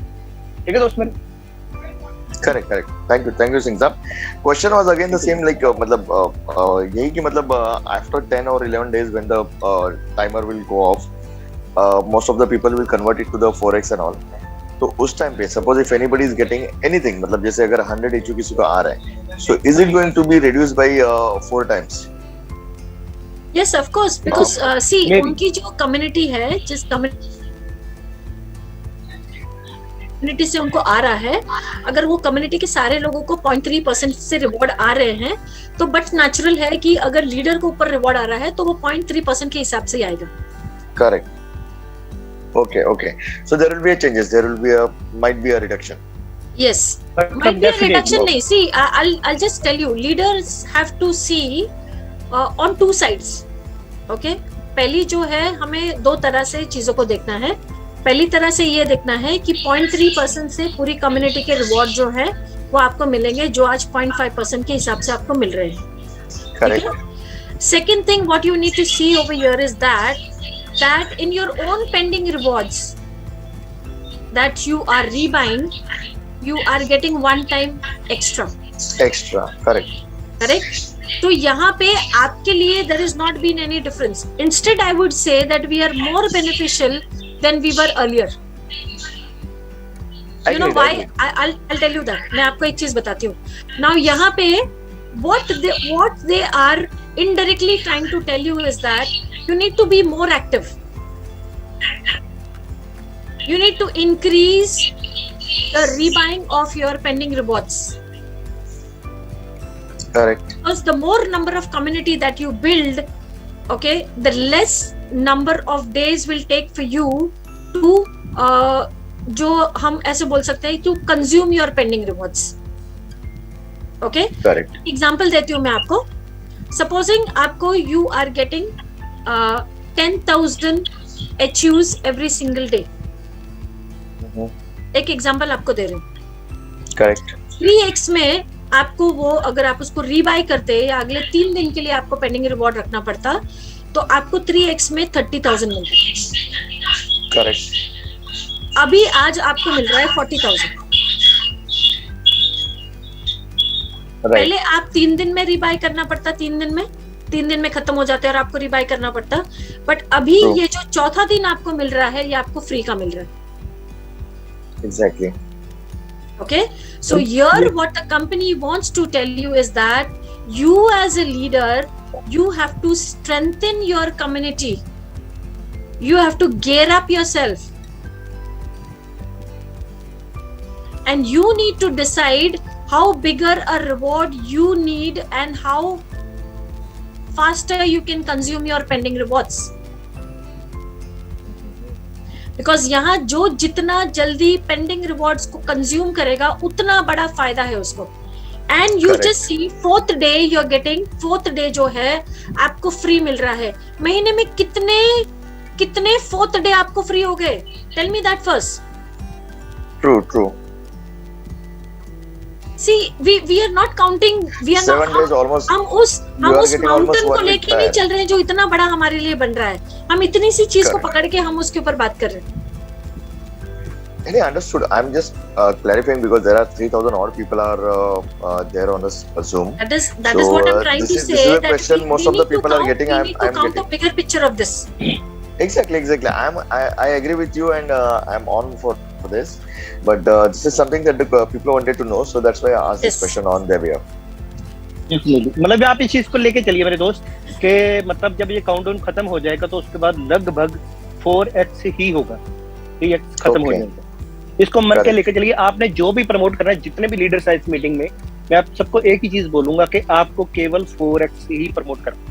ठीक है दोस्त मेरे? Correct. Thank you, Singh साहब. Question was again the same, like मतलब यही कि मतलब after 10 or 11 days when the timer will go off, most of the people will convert it to the Forex and all. तो उस time पे suppose if anybody is getting anything, मतलब जैसे अगर 100 HU किसी को आ रहा है, so is it going to be reduced by 4 times? Yes, of course, because see, Maybe. उनकी जो कम्युनिटी है, जिस कम्युनिटी से उनको आ रहा है, अगर वो कम्युनिटी के सारे लोगों को 0.3% से रिवॉर्ड आ रहे हैं, तो बट नेचुरल है कि अगर लीडर को ऊपर रिवॉर्ड आ रहा है तो वो 0.3% के हिसाब से आएगा. Correct. Okay. So there will be a changes. There will be might be a reduction. Yes, might be a reduction. नहीं, see, I'll just tell you, leaders have to see on two sides. Okay, पहली जो है, हमें 2 तरह से चीजों को देखना है. पहली तरह से ये देखना है कि 0.3% से पूरी कम्युनिटी के रिवॉर्ड जो है वो आपको मिलेंगे, जो आज 0.5% के हिसाब से आपको मिल रहे हैं. Correct. Second thing what you need to see over here is that in your own pending rewards that you are rebuying, you are getting one time extra. Correct? तो यहाँ पे आपके लिए there is not been any difference. Instead, I would say that we are more beneficial than we were earlier. You know why? I'll tell you that. मैं आपको एक चीज बताती हूँ. Now यहाँ पे what they are indirectly trying to tell you is that you need to be more active. You need to increase the rebuying of your pending rewards. Correct. Because the more number of community that you build, okay, the less number of days will take for you to जो हम ऐसे बोल सकते हैं, to consume your pending rewards. Okay? Correct. Example देती हूँ मैं आपको. Supposing आपको you are getting 10,000 HUs every single day. एक एग्जाम्पल आपको दे रही हूँ. Correct. 3x में आपको वो, अगर आप उसको रीबाय करते या अगले 3 दिन के लिए आपको पेंडिंग रिवॉर्ड रखना पड़ता, तो आपको 3x में 30,000 मिलता. Correct. अभी आज आपको मिल रहा है 40,000. Right. पहले आप 3 दिन में रीबाय करना पड़ता, 3 दिन में खत्म हो जाते और आपको रीबाय करना पड़ता. बट अभी True. ये जो चौथा दिन आपको मिल रहा है, ये आपको फ्री का मिल रहा है. Exactly. Okay, so here what the company wants to tell you is that you as a leader, you have to strengthen your community You have to gear up yourself. And you need to decide how bigger a reward you need and how faster you can consume your pending rewards. Because यहाँ जो जितना जल्दी pending rewards को consume करेगा उतना बड़ा फायदा है उसको. And you Correct. just see fourth day you're getting, fourth day जो है आपको free मिल रहा है. महीने में कितने fourth day आपको free हो गए? Tell me that first. True. See, we are not counting. We are 7 not. days almost. हम उस getting almost माउंटेन को 1 week लेके नहीं back. चल रहे हैं जो इतना बड़ा हमारे लिए बन रहा है. हम इतनी सी चीज को Correct. पकड़ के हम उसके ऊपर बात कर रहे हैं. Yeah, understood. I'm just clarifying because there are 3,000 odd people are there on this Zoom. That is So, what I'm trying this to is- say. this is a that question we most of the need to people are count- getting. We I'm need to count getting. a bigger picture of this. Exactly. I agree with you, and I'm on for this. But this is something that the people wanted to know, so that's why I asked this Yes. question on their behalf. मतलब आप इस चीज को लेके चलिए मेरे दोस्त कि मतलब जब ये काउंटडाउन खत्म हो जाएगा तो उसके बाद लगभग 4x ही होगा, 3x खत्म हो Okay. जाएगा. इसको मन के Correct. लेके चलिए. आपने जो भी प्रमोट करना है, जितने भी लीडर्स हैं इस मीटिंग में, मैं आप सबको एक ही चीज बोलूंगा कि आपको केवल 4x ही प्रमोट करना.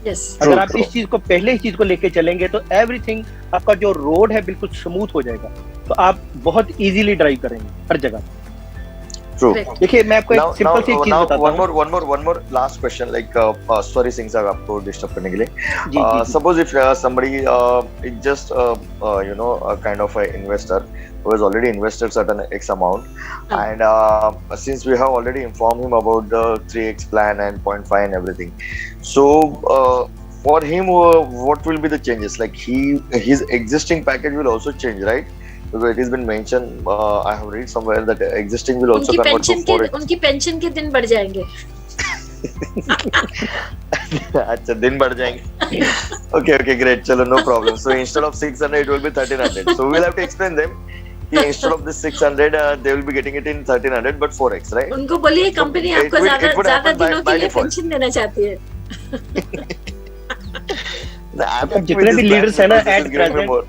Yes. अगर आप true. इस चीज को पहले ही चीज को लेके चलेंगे तो एवरीथिंग आपका जो रोड है बिल्कुल स्मूथ हो जाएगा. तो आप बहुत इजीली ड्राइव करेंगे हर जगह. True. Correct. देखिए मैं आपको Now, एक सिंपल सी चीज बताता हूँ. one more last question. Like, sorry, Singh sir, आपको disturb करने के लिए. जी. Suppose if somebody is just a kind of an investor who has already invested certain X amount, and since we have already informed him about the 3x plan and 0.5 and everything, so for him, what will be the changes? Like his existing package will also change, right? Because it has been mentioned, I have read somewhere that existing will also convert to 4x. उनकी pension के दिन बढ़ जाएंगे. अच्छा, दिन बढ़ जाएंगे. Okay, great. चलो, no problem. So instead of 600, it will be 1300. So we'll have to explain them. Instead of this 600, they will be getting it in 1300, but 4x, right? उनको बोलिए कंपनी it आपको would- it would ज्यादा happen दिनों by के लिए default. Pension देना चाहती है. जितने भी leaders हैं ना, at present, more.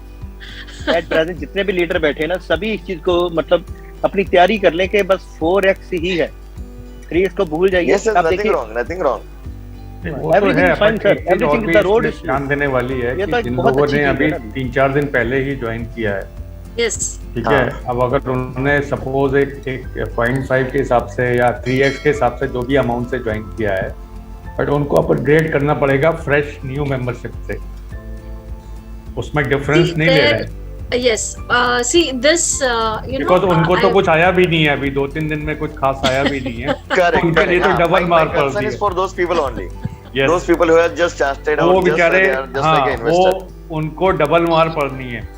At present जितने भी लीडर बैठे हैं ना, सभी इस चीज को मतलब अपनी तैयारी कर लें कि बस 4x ही है, 3x को भूल जाइए. Yes, आप nothing देखिए wrong, nothing wrong. वो तो Everything है, is fine, but sir. एक चीज और Everything भी is the road इसमें is ध्यान देने वाली है ये कि तो एक जिन बहुत लोगों अच्छी ने चीज अभी है ना. 3-4 दिन पहले ही ज्वाइन किया है, Yes. ठीक हाँ. है, अब अगर उन्होंने सपोज एक 0.5 के हिसाब से या 3x के हिसाब से जो भी अमाउंट से ज्वाइन किया है, बट उनको अपग्रेड करना पड़ेगा फ्रेश न्यू मेंबरशिप से. उसमें डिफरेंस नहीं ले रहे हैं Yes. See this. You because know. उनको तो कुछ आया भी नहीं है अभी, 2-3 दिन में कुछ खास आया भी नहीं है. Correct. उनके लिए तो हाँ, डबल my मार पड़ concern रही is है. for those people only. Yes. Those people who have just started वो out, just बेचारे, they are just हाँ, like an investor. वो उनको डबल मार पड़नी है.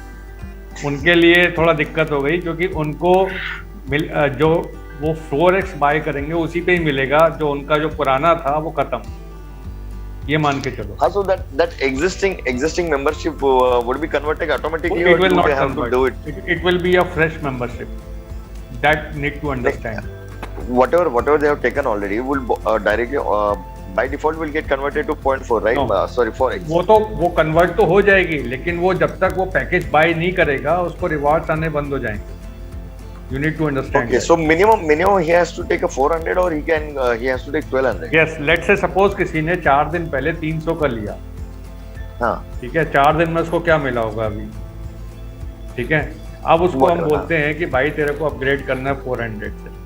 उनके लिए थोड़ा दिक्कत हो गई क्योंकि उनको जो वो 4x बाय करेंगे उसी पे ही मिलेगा, जो उनका जो पुराना था वो खत्म. ये मान के चलो. So that existing membership would be converted automatically, It or will do not they have to convert. do it? It will be a fresh membership. That need to understand. Whatever they have taken already will directly by default will get converted to 0.4, right? No. Sorry, 4x. वो convert तो हो जाएगी, लेकिन वो जब तक वो package bye नहीं करेगा उसको रिवार्ड्स आने बंद हो जाएंगे. You need to understand. Okay, that. so minimum he has to take a 400 or he has to take 1200. Yes, let's say suppose किसी ने 4 दिन पहले 300 का लिया, हाँ. ठीक है, 4 दिन में उसको क्या मिला होगा अभी, ठीक है. अब उसको हम Whatever, बोलते हैं कि भाई तेरे को अपग्रेड करना है 400 से,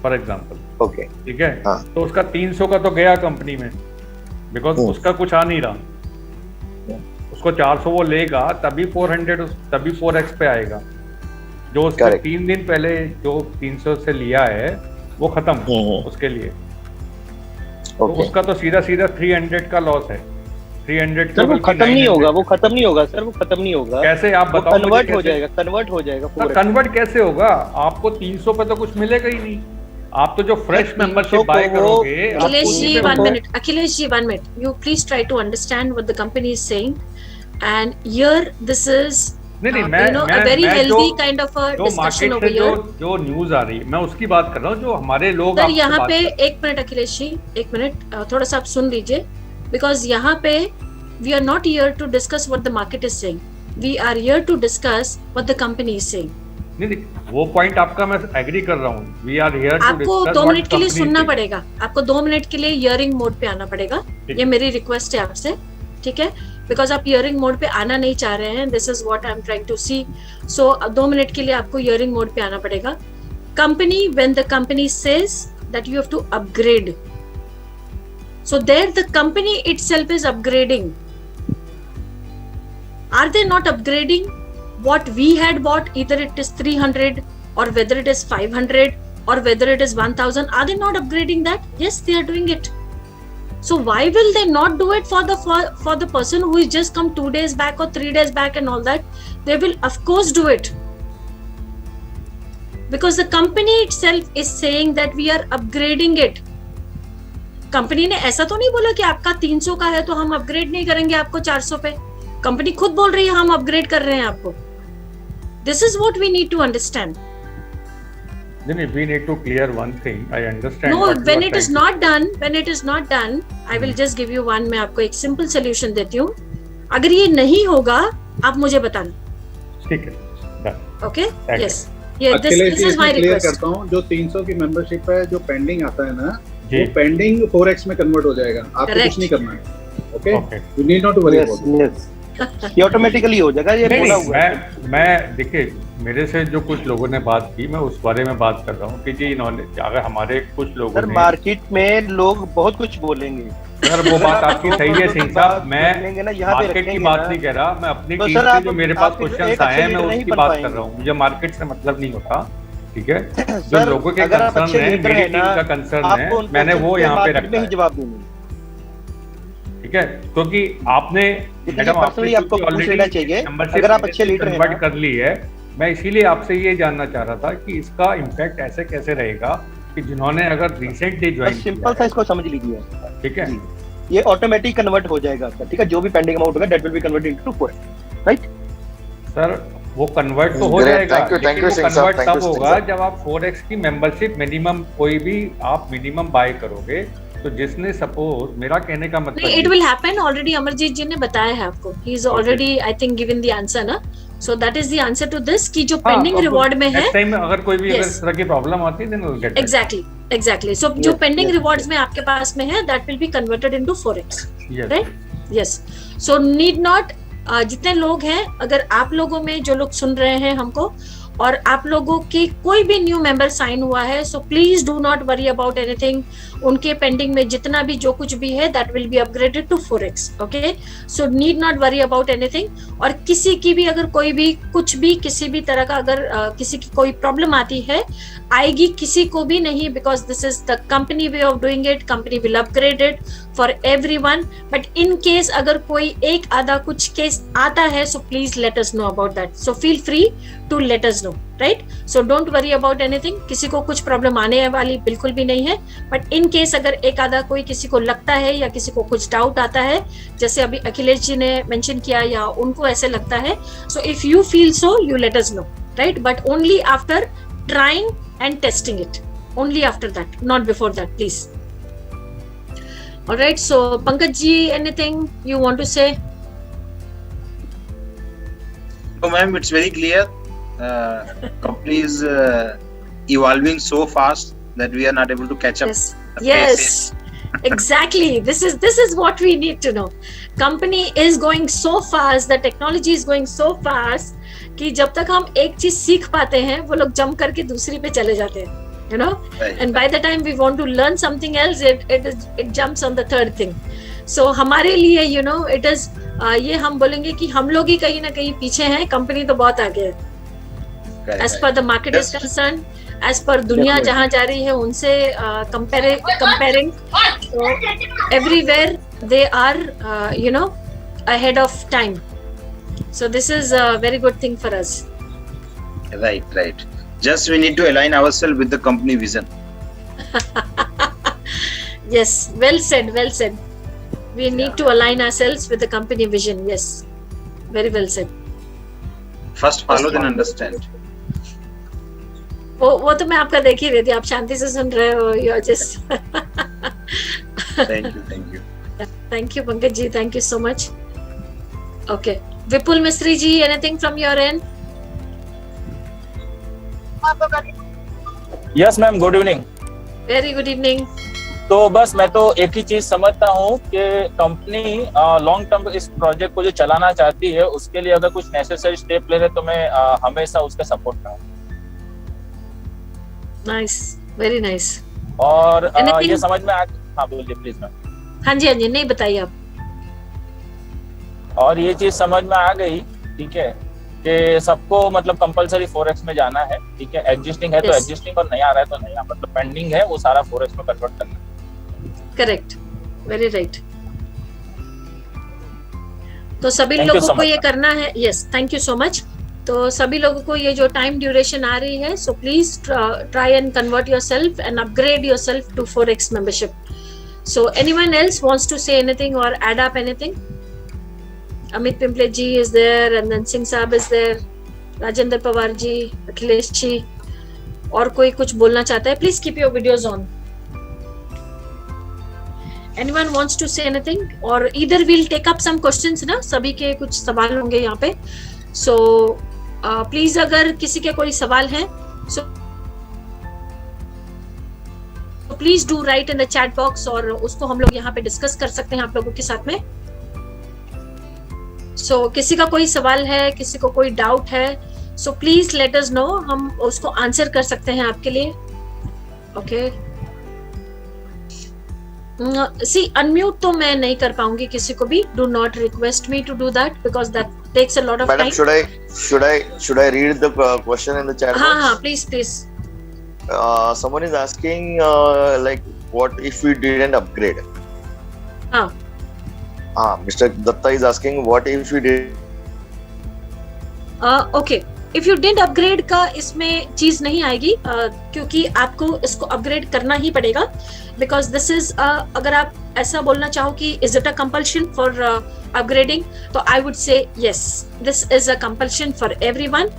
फॉर एग्जांपल, Okay. ठीक है. हाँ. तो उसका 300 का तो गया कंपनी में, बिकॉज उसका कुछ आ नहीं रहा. उसको 400 वो लेगा तभी 400 तभी 4x पे आएगा. जो उसने Correct. 3 दिन पहले जो 300 से लिया है वो खत्म उसके लिए. तो Okay. उसका तो सीधा 300 का लॉस है. 300 सर वो खत्म नहीं होगा, वो खत्म नहीं होगा सर, वो खत्म नहीं होगा. कैसे आप वो बताओ. कन्वर्ट हो जाएगा, कन्वर्ट हो जाएगा. कन्वर्ट कैसे होगा? आपको 300 पे तो कुछ मिलेगा ही नहीं. आप तो जो फ्रेश 300 मेंबरशिप को बाय वो- करोगे. Akhilesh आपको ji, उसी पे 1 वो- minute. Akhilesh ji, 1 minute. You please try to understand what the company is saying. And here, this is, नहीं you मैं know, a very मैं healthy kind of a जो discussion मार्केट over से here. जो news आ रही है मैं उसकी बात कर रहा हूँ, जो हमारे लोग सर आपसे यहाँ बात पे कर रहे हैं. 1 मिनट अखिलेश जी, 1 मिनट थोड़ा सा आप सुन लीजिए, बिकॉज यहाँ पे we are not here to discuss what the market is saying. we are here to discuss what the company is saying. नहीं, वो पॉइंट आपका मैं एग्री कर रहा हूँ. वी आर हियर टू आपको डिस्कस 2 मिनट के लिए व्हाट सुनना कंपनी पड़ेगा, आपको 2 मिनट के लिए हियरिंग मोड पे आना पड़ेगा. ठीक ये मेरी रिक्वेस्ट है आपसे, ठीक है? बिकॉज आप हियरिंग मोड पे आना नहीं चाह रहे हैं. This is what I am trying to see. So 2 minute के लिए आपको हियरिंग मोड पे आना पड़ेगा. Company, when the company says that you have to upgrade, so there the company itself is upgrading. Are they not upgrading what we had bought, either it is 300 or whether it is 500 or whether it is 1000? Are they not upgrading that? Yes, they are doing it. So why will they not do it for the person who is just come 2 days back or 3 days back and all that? They will of course do it, because the company itself is saying that we are upgrading it. Company ने ऐसा तो नहीं बोला कि आपका 300 का है तो हम अपग्रेड नहीं करेंगे आपको 400 पे. कंपनी खुद बोल रही है हम अपग्रेड कर रहे हैं आपको. This is what we need to understand. नहीं, we need to clear one thing. I understand. No, what you when are it is not done, I will just give you one. मैं आपको एक simple solution देती हूँ. अगर ये नहीं होगा आप मुझे बताना. ठीक है. Done. Okay, Thank you. Yes, ये this is my clear request. करता हूँ, जो 300 की मेंबरशिप है जो पेंडिंग आता है ना, जी. वो पेंडिंग 4x में कन्वर्ट हो जाएगा. आपको Correct. कुछ नहीं करना है. Okay, Okay. You need not to worry Yes, about yes. ये ऑटोमेटिकली हो जाएगा. ये नहीं, बोला नहीं, हुआ है. मैं देखिए, मेरे से जो कुछ लोगों ने बात की, मैं उस बारे में बात कर रहा हूँ कि जी इन्होंने, अगर हमारे कुछ लोगों सर ने, मार्केट में लोग बहुत कुछ बोलेंगे. अगर वो बात आपकी सही है सिंह साहब, मैं बोलेंगे ना, यहाँ पे मार्केट की रखेंगे बात ना. नहीं कह रहा, मैं अपनी तो टीम सर से आप- जो मेरे पास आप क्वेश्चंस एक आए हैं अच्छे मैं लीडर उसकी नहीं बात बन कर रहा हूँ. मुझे मार्केट से मतलब नहीं होता, ठीक है? जो सर, लोगों के अगर आप अच्छे कंसर्न है, लीडर मेरी हैं टीम ना, का कंसर्न है, आपको उन मैंने वो क्वेश्चन यहाँ पे मार्केट रखा में ही है, जवाब देंगे. ठीक है? क्योंकि आपने इसलिए मैडम पर्सनली आपको पूछ लेना चाहिए, अगर आप अच्छे लीडर हैं कन्वर्ट ना. कर ली है. मैं इसीलिए आपसे ये जानना चाह रहा था कि इसका इम्पैक्ट ऐसे कैसे रहेगा कि जिन्होंने अगर रिसेंटली बस ज्वाइन सिंपल सा इसको समझ लीजिए. ठीक है? ये ऑटोमेटिक कन्वर्ट हो जाएगा सर, ठीक है? जो भी पेंडिंग अमाउंट होगा that will be converted into 4x, right? Sir वो कन्वर्ट तो हो Great. जाएगा, Thank you, thank लेकिन you, वो Singh साहब, कन्वर्ट thank you, तब Singh होगा साहब. जब आप 4x की मेंबरशिप मिनिमम, कोई भी आप मिनिमम बाय करोगे, तो जिसने सपोज, मेरा कहने का मतलब नहीं, it will happen. Already Amarjeet ji ने बताया है आपको. He is already I think given the answer ना. So that is the answer to this कि जो पेंडिंग रिवॉर्ड में है. नेक्स्ट टाइम अगर कोई भी अगर Yes. इस तरह की प्रॉब्लम आती है देन विल गेट एग्जैक्टली. सो जो पेंडिंग रिवॉर्ड्स में आपके पास में है that will be converted into 4x, right? Yes. So need not, जितने लोग हैं, अगर आप लोगों में जो लोग सुन रहे हैं हमको, और आप लोगों की कोई भी न्यू मेंबर साइन हुआ है, so please do not worry about anything. उनके पेंडिंग में जितना भी जो कुछ भी है that will be upgraded to 4x. Okay, so need not worry about anything. और किसी की भी अगर कोई भी कुछ भी किसी भी तरह का अगर किसी की कोई प्रॉब्लम आती है, आएगी किसी को भी नहीं, because this is the company way of doing it. Company will upgrade it for everyone. But in case अगर कोई एक आधा कुछ केस आता है, so please let us know about that. So feel free to let us know, right? So don't worry about anything. किसी को कुछ प्रॉब्लम आने वाली बिल्कुल भी नहीं है. बट इन केस अगर एक आधा कोई किसी को लगता है या किसी को कुछ डाउट आता है, जैसे अभी अखिलेश जी ने मेंशन किया या उनको ऐसे लगता है, so if you feel so you let us know, right? But only after trying and testing it, only after that, not before that, please. All right, so Pankaj ji, anything you want to say? No, ma'am, it's very clear. Company is evolving so fast that we are not able to catch up. Yes, exactly. This is what we need to know. Company is going so fast, the technology is going so fast कि जब तक हम एक चीज सीख पाते हैं, वो लोग जंप करके दूसरी पे चले जाते हैं, you know. Right. And by the time we want to learn something else, it jumps on the third thing. So हमारे लिए, you know, it is ये हम बोलेंगे कि हम लोग ही कहीं ना कहीं पीछे हैं, कंपनी तो बहुत आगे है. Correct, As per the market is concerned, as per दुनिया जहाँ जा रही है उनसे comparing, so everywhere they are, you know, ahead of time. So this is a very good thing for us. right. Just we need to align ourselves with the company vision. Yes, well said. We need to align ourselves with the company vision. Yes, very well said. First follow, then understand. वो तो मैं आपका देख ही रही थी, आप शांति से सुन रहे हो. You're just Thank you. thank you, Pankaj ji. Thank you so much. Okay. Vipul Mistry ji, anything from your end? Yes ma'am, good evening. Very good evening. तो बस मैं तो एक ही चीज समझता हूँ कि कंपनी लॉन्ग टर्म इस प्रोजेक्ट को जो चलाना चाहती है उसके लिए अगर कुछ नेसेसरी स्टेप ले रहे तो मैं हमेशा उसका सपोर्ट करूँ। Nice, very nice. और Anything? ये समझ में आ, हाँ बोलिए प्लीज मैम। हाँ जी, नहीं बताइए आप। और ये चीज समझ में आ गई, ठीक है, कि सबको मतलब कंपलसरी फोरेक्स में जाना है, ठीक है। एग्जिस्टिंग है तो Yes. एग्जिस्टिंग और नहीं आ रहा है तो नहीं, मतलब पेंडिंग है वो सारा फोरेक्स में कन्वर्ट करना है। Correct, very right. तो सभी Thank you लोगों so को much, ये ma'am. करना है। Yes, thank you so much. तो सभी लोगों को ये जो टाइम ड्यूरेशन आ रही है, so please try and convert yourself and upgrade yourself to forex membership. So anyone else wants to say anything और add up anything? Amit Pimple ji is there, and then Singh Saab is there, Rajendra Pawar ji, Akhilesh ji, और कोई कुछ बोलना चाहता है? Please keep your videos on. Anyone wants to say anything? Or either we'll take up some questions ना, सभी के कुछ सवाल होंगे यहाँ पे। So please अगर किसी के कोई सवाल है, so please do write in the chat box और उसको हम लोग यहाँ पे डिस्कस कर सकते हैं आप लोगों के साथ में। सो किसी का कोई सवाल है, किसी को कोई डाउट है, so please let us no, हम उसको आंसर कर सकते हैं आपके लिए। ओके, सी अनम्यूट तो मैं नहीं कर पाऊंगी किसी को भी। Do not request me to do that because that takes a lot of Madam, time. should I read the question in the chat हाँ box? हाँ, please please. Someone is asking like what if we didn't upgrade? हाँ, Mr. Datta is asking what if we did. Okay, if you did upgrade का इसमें चीज नहीं आएगी, क्योंकि आपको इसको अपग्रेड करना ही पड़ेगा बिकॉज दिस इज, अगर आप ऐसा बोलना चाहो कि is it a compulsion for upgrading, तो I would say yes, this is a compulsion for everyone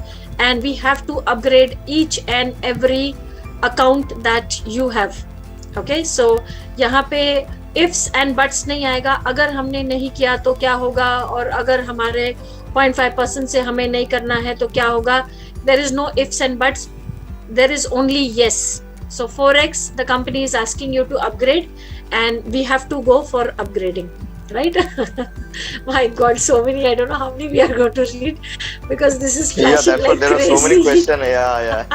and we have to upgrade each and every account that you have. Okay, so यहाँ पे ifs and buts नहीं आएगा। अगर हमने नहीं किया तो क्या होगा, और अगर हमारे 0.5% से हमें नहीं करना है तो क्या होगा। There is no ifs and buts, there is only yes. So Forex, the company is asking you to upgrade and we have to go for upgrading, right? My God, so many, I don't know how many we are going to read because this is flashing like there crazy. are so many questions. Yeah.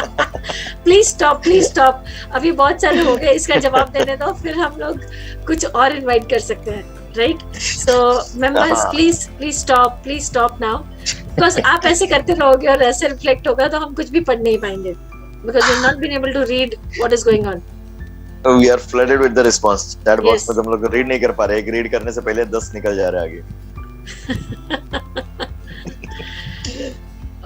Please stop. अभी बहुत सारे हो गए, इसका जवाब देने दो, फिर हम लोग कुछ और इनवाइट कर सकते हैं, right? So members, please stop now because आप ऐसे करते रहोगे और ऐसे रिफ्लेक्ट होगा तो हम कुछ भी पढ़ नहीं पाएंगे because we've not been able to read what is going on. We are flooded with the response. Chat box Yes. में तो हम लोग रीड नहीं कर पा रहे, एक रीड करने से पहले 10 निकल जा रहे हैं आगे।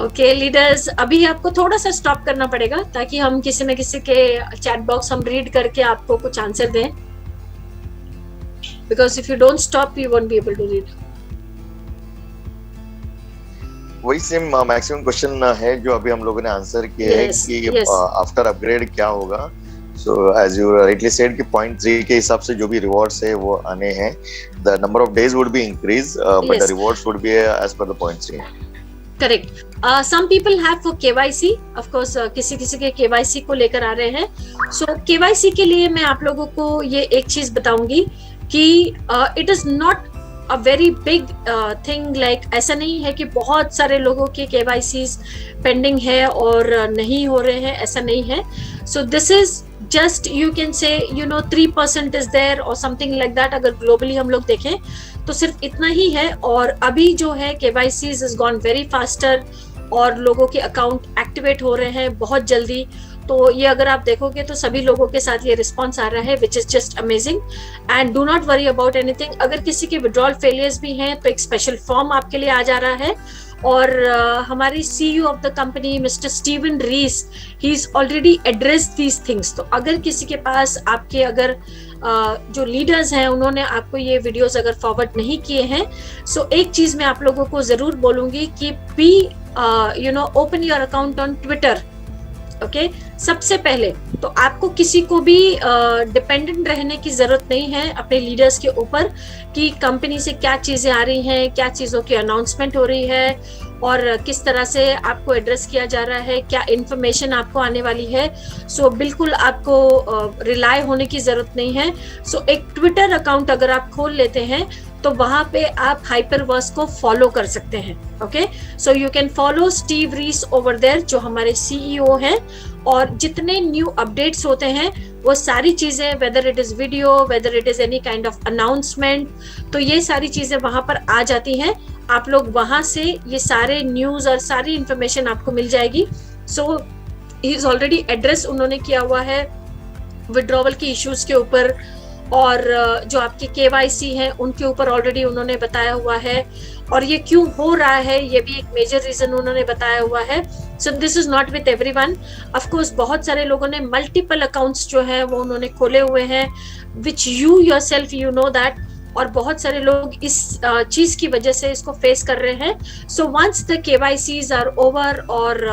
ओके लीडर्स, अभी आपको थोड़ा सा स्टॉप करना पड़ेगा ताकि हम किसी न किसी के चैट बॉक्स हम रीड करके आपको कुछ आंसर दें, because if you don't stop you won't be able to read. वही सेम मैक्सिमम क्वेश्चन है जो अभी हम लोगों ने आंसर किए हैं Yes, कि yes. आफ्टर अपग्रेड क्या होगा। So as you rightly said कि 0.3 के हिसाब से जो भी रिवॉर्ड्स है वो आने हैं, the number of days would be increase but the Yes. Rewards would be as per the 0.3। Correct, some people have for KYC, of course किसी किसी के केवाईसी को लेकर आ रहे हैं। सो केवाईसी के लिए मैं आप लोगों को ये एक चीज बताऊंगी कि it is not a very big thing, like ऐसा नहीं है कि बहुत सारे लोगों के केवाईसीज पेंडिंग है और नहीं हो रहे हैं, ऐसा नहीं है। So this is just, you can say 3% is there और समथिंग लाइक दैट। अगर ग्लोबली हम लोग देखें तो सिर्फ इतना ही है, और अभी जो है केवाईसीज इज गॉन वेरी फास्टर और लोगों के अकाउंट एक्टिवेट हो रहे हैं बहुत जल्दी। तो ये अगर आप देखोगे तो सभी लोगों के साथ ये रिस्पॉन्स आ रहा है, which is just amazing. And do not worry about anything. अगर किसी के विड्रॉल फेलियर्स भी हैं तो एक स्पेशल फॉर्म आपके लिए आ जा रहा है, और हमारी CEO of the company mister Steven Rees, he is already addressed these things. तो अगर किसी के पास आपके अगर जो लीडर्स हैं उन्होंने आपको ये वीडियोस अगर फॉरवर्ड नहीं किए हैं, सो एक चीज मैं आप लोगों को जरूर बोलूंगी कि be open your account on Twitter. Okay सबसे पहले तो आपको किसी को भी डिपेंडेंट रहने की जरूरत नहीं है अपने लीडर्स के ऊपर कि कंपनी से क्या चीजें आ रही हैं, क्या चीजों की अनाउंसमेंट हो रही है और किस तरह से आपको एड्रेस किया जा रहा है, क्या इंफॉर्मेशन आपको आने वाली है। सो बिल्कुल आपको रिलाय होने की जरूरत नहीं है। सो एक ट्विटर अकाउंट अगर आप खोल लेते हैं तो वहां पे आप हाइपरवर्स को फॉलो कर सकते हैं। Okay so you can follow Steve Rees over there जो हमारे सीईओ हैं, और जितने न्यू अपडेट्स होते हैं वो सारी चीजें, whether it is video, whether it is any kind of announcement, तो ये सारी चीजें वहां पर आ जाती हैं। आप लोग वहां से ये सारे न्यूज और सारी इंफॉर्मेशन आपको मिल जाएगी। सो ही इज ऑलरेडी एड्रेस उन्होंने किया हुआ है विड्रॉवल की इश्यूज के ऊपर, और जो आपके केवाईसी हैं उनके ऊपर ऑलरेडी उन्होंने बताया हुआ है, और ये क्यों हो रहा है ये भी एक मेजर रीजन उन्होंने बताया हुआ है। So this is not with everyone, of course बहुत सारे लोगों ने मल्टीपल अकाउंट्स जो है वो उन्होंने खोले हुए हैं, which you yourself you know that, और बहुत सारे लोग इस चीज की वजह से इसको फेस कर रहे हैं। So once the KYCs are over, और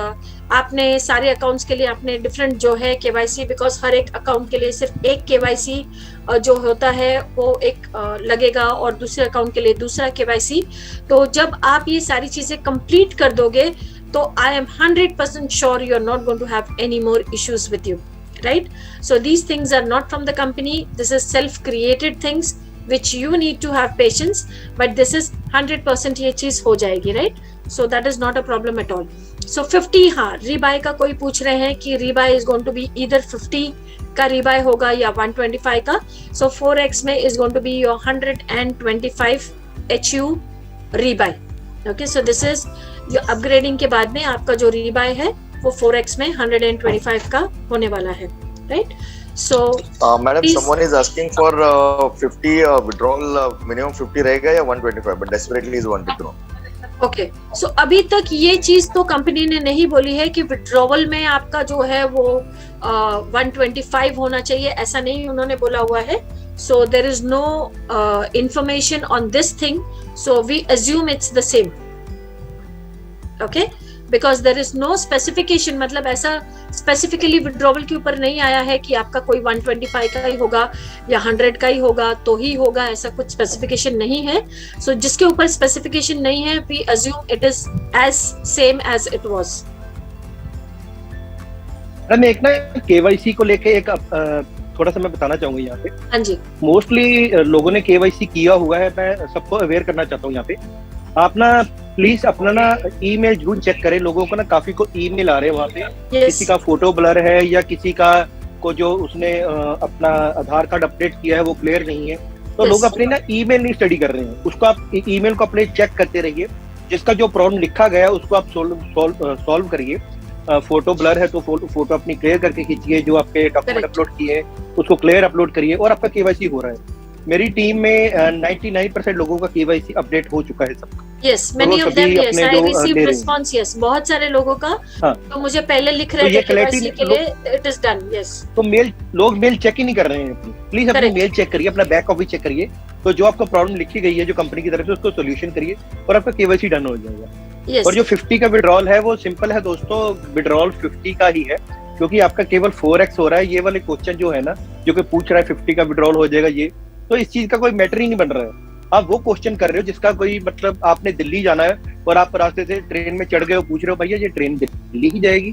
आपने सारे अकाउंट्स के लिए आपने डिफरेंट जो है केवाईसी, बिकॉज हर एक अकाउंट के लिए सिर्फ एक केवाईसी जो होता है वो एक लगेगा और दूसरे अकाउंट के लिए दूसरा केवाईसी। तो जब आप ये सारी चीजें कंप्लीट कर दोगे तो I am 100% sure you are not going to have any more issues with you, right. So these things are not from the company, this is self created things which you need to have patience, but this is 100% ये चीज हो जाएगी, right? So that is not a problem at all. So 50, हाँ रीबाय का कोई पूछ रहे हैं कि रीबाय is going to be either 50 का रीबाय होगा या 125 का। So 4x में is going to be your 125 HU रीबाय। Okay, so this is your upgrading के बाद में आपका जो रीबाय है वो 4x में 125 का होने वाला है, right? So madam, please, someone is asking for 50 withdrawal, minimum 50 रहेगा या 125, but desperately is wanted to know. Okay so अभी तक ये चीज तो कंपनी ने नहीं बोली है कि विड्रॉवल में आपका जो है वो 125 होना चाहिए, ऐसा नहीं उन्होंने बोला हुआ है। So there is no information on this thing, so we assume it's the same, okay, because there is no specification, मतलब ऐसा स्पेसिफिकली विड्रॉवल के ऊपर नहीं आया है कि आपका कोई 125 का ही होगा या 100 का ही होगा तो ही होगा, ऐसा कुछ स्पेसिफिकेशन नहीं है। सो जिसके ऊपर स्पेसिफिकेशन नहीं है we assume it is as same as it was. मैं एक ना केवाईसी को लेके एक थोड़ा सा मैं बताना चाहूंगा यहाँ पे। हाँ जी, मोस्टली लोगों ने केवाईसी किया हुआ है, मैं सबको अवेयर करना चाहता हूँ यहाँ पे। आप ना प्लीज अपना ना ईमेल जरूर चेक करें। लोगों को ना काफी को ईमेल आ रहे हैं वहाँ पे, किसी का फोटो ब्लर है या किसी का को जो उसने अपना आधार कार्ड अपडेट किया है वो क्लियर नहीं है, तो लोग अपने ना ईमेल नहीं स्टडी कर रहे हैं। उसको आप ईमेल को अपने चेक करते रहिए, जिसका जो प्रॉब्लम लिखा गया है उसको आप सॉल्व करिए। फोटो ब्लर है तो फोटो अपनी क्लियर करके खींचिए, जो आपके डॉक्यूमेंट अपलोड किए हैं उसको क्लियर अपलोड करिए, और आपका केवाईसी हो रहा है। मेरी टीम में 99% लोगों का केवाईसी अपडेट हो चुका है सबका। Yes, many of them, yes, I received response, yes, बहुत सारे लोगों का। हाँ, तो मुझे पहले लिख रहे थे केवाईसी के लिए, it is done, yes। तो लोग मेल चेक ही नहीं कर रहे हैं। प्लीज अपनी मेल चेक करिए, अपना बैक ऑफिस चेक करिए, तो जो आपका प्रॉब्लम लिखी गई है जो कंपनी की तरफ से उसको सोल्यूशन करिए और आपका केवाईसी डन हो जाएगा। yes। और जो 50 का विड्रॉल है वो सिंपल है दोस्तों, विड्रॉल 50 का ही है, क्योंकि आपका केवल 4x हो रहा है। ये वाले क्वेश्चन जो है ना, जो कि पूछ रहा है 50 का विड्रॉल हो जाएगा, ये तो इस चीज का कोई मैटर ही नहीं बन रहा है। आप वो क्वेश्चन कर रहे हो जिसका कोई मतलब, आपने दिल्ली जाना है और आप रास्ते से ट्रेन में चढ़ गए हो, पूछ रहे हो भैया ये ट्रेन दिल्ली ही जाएगी,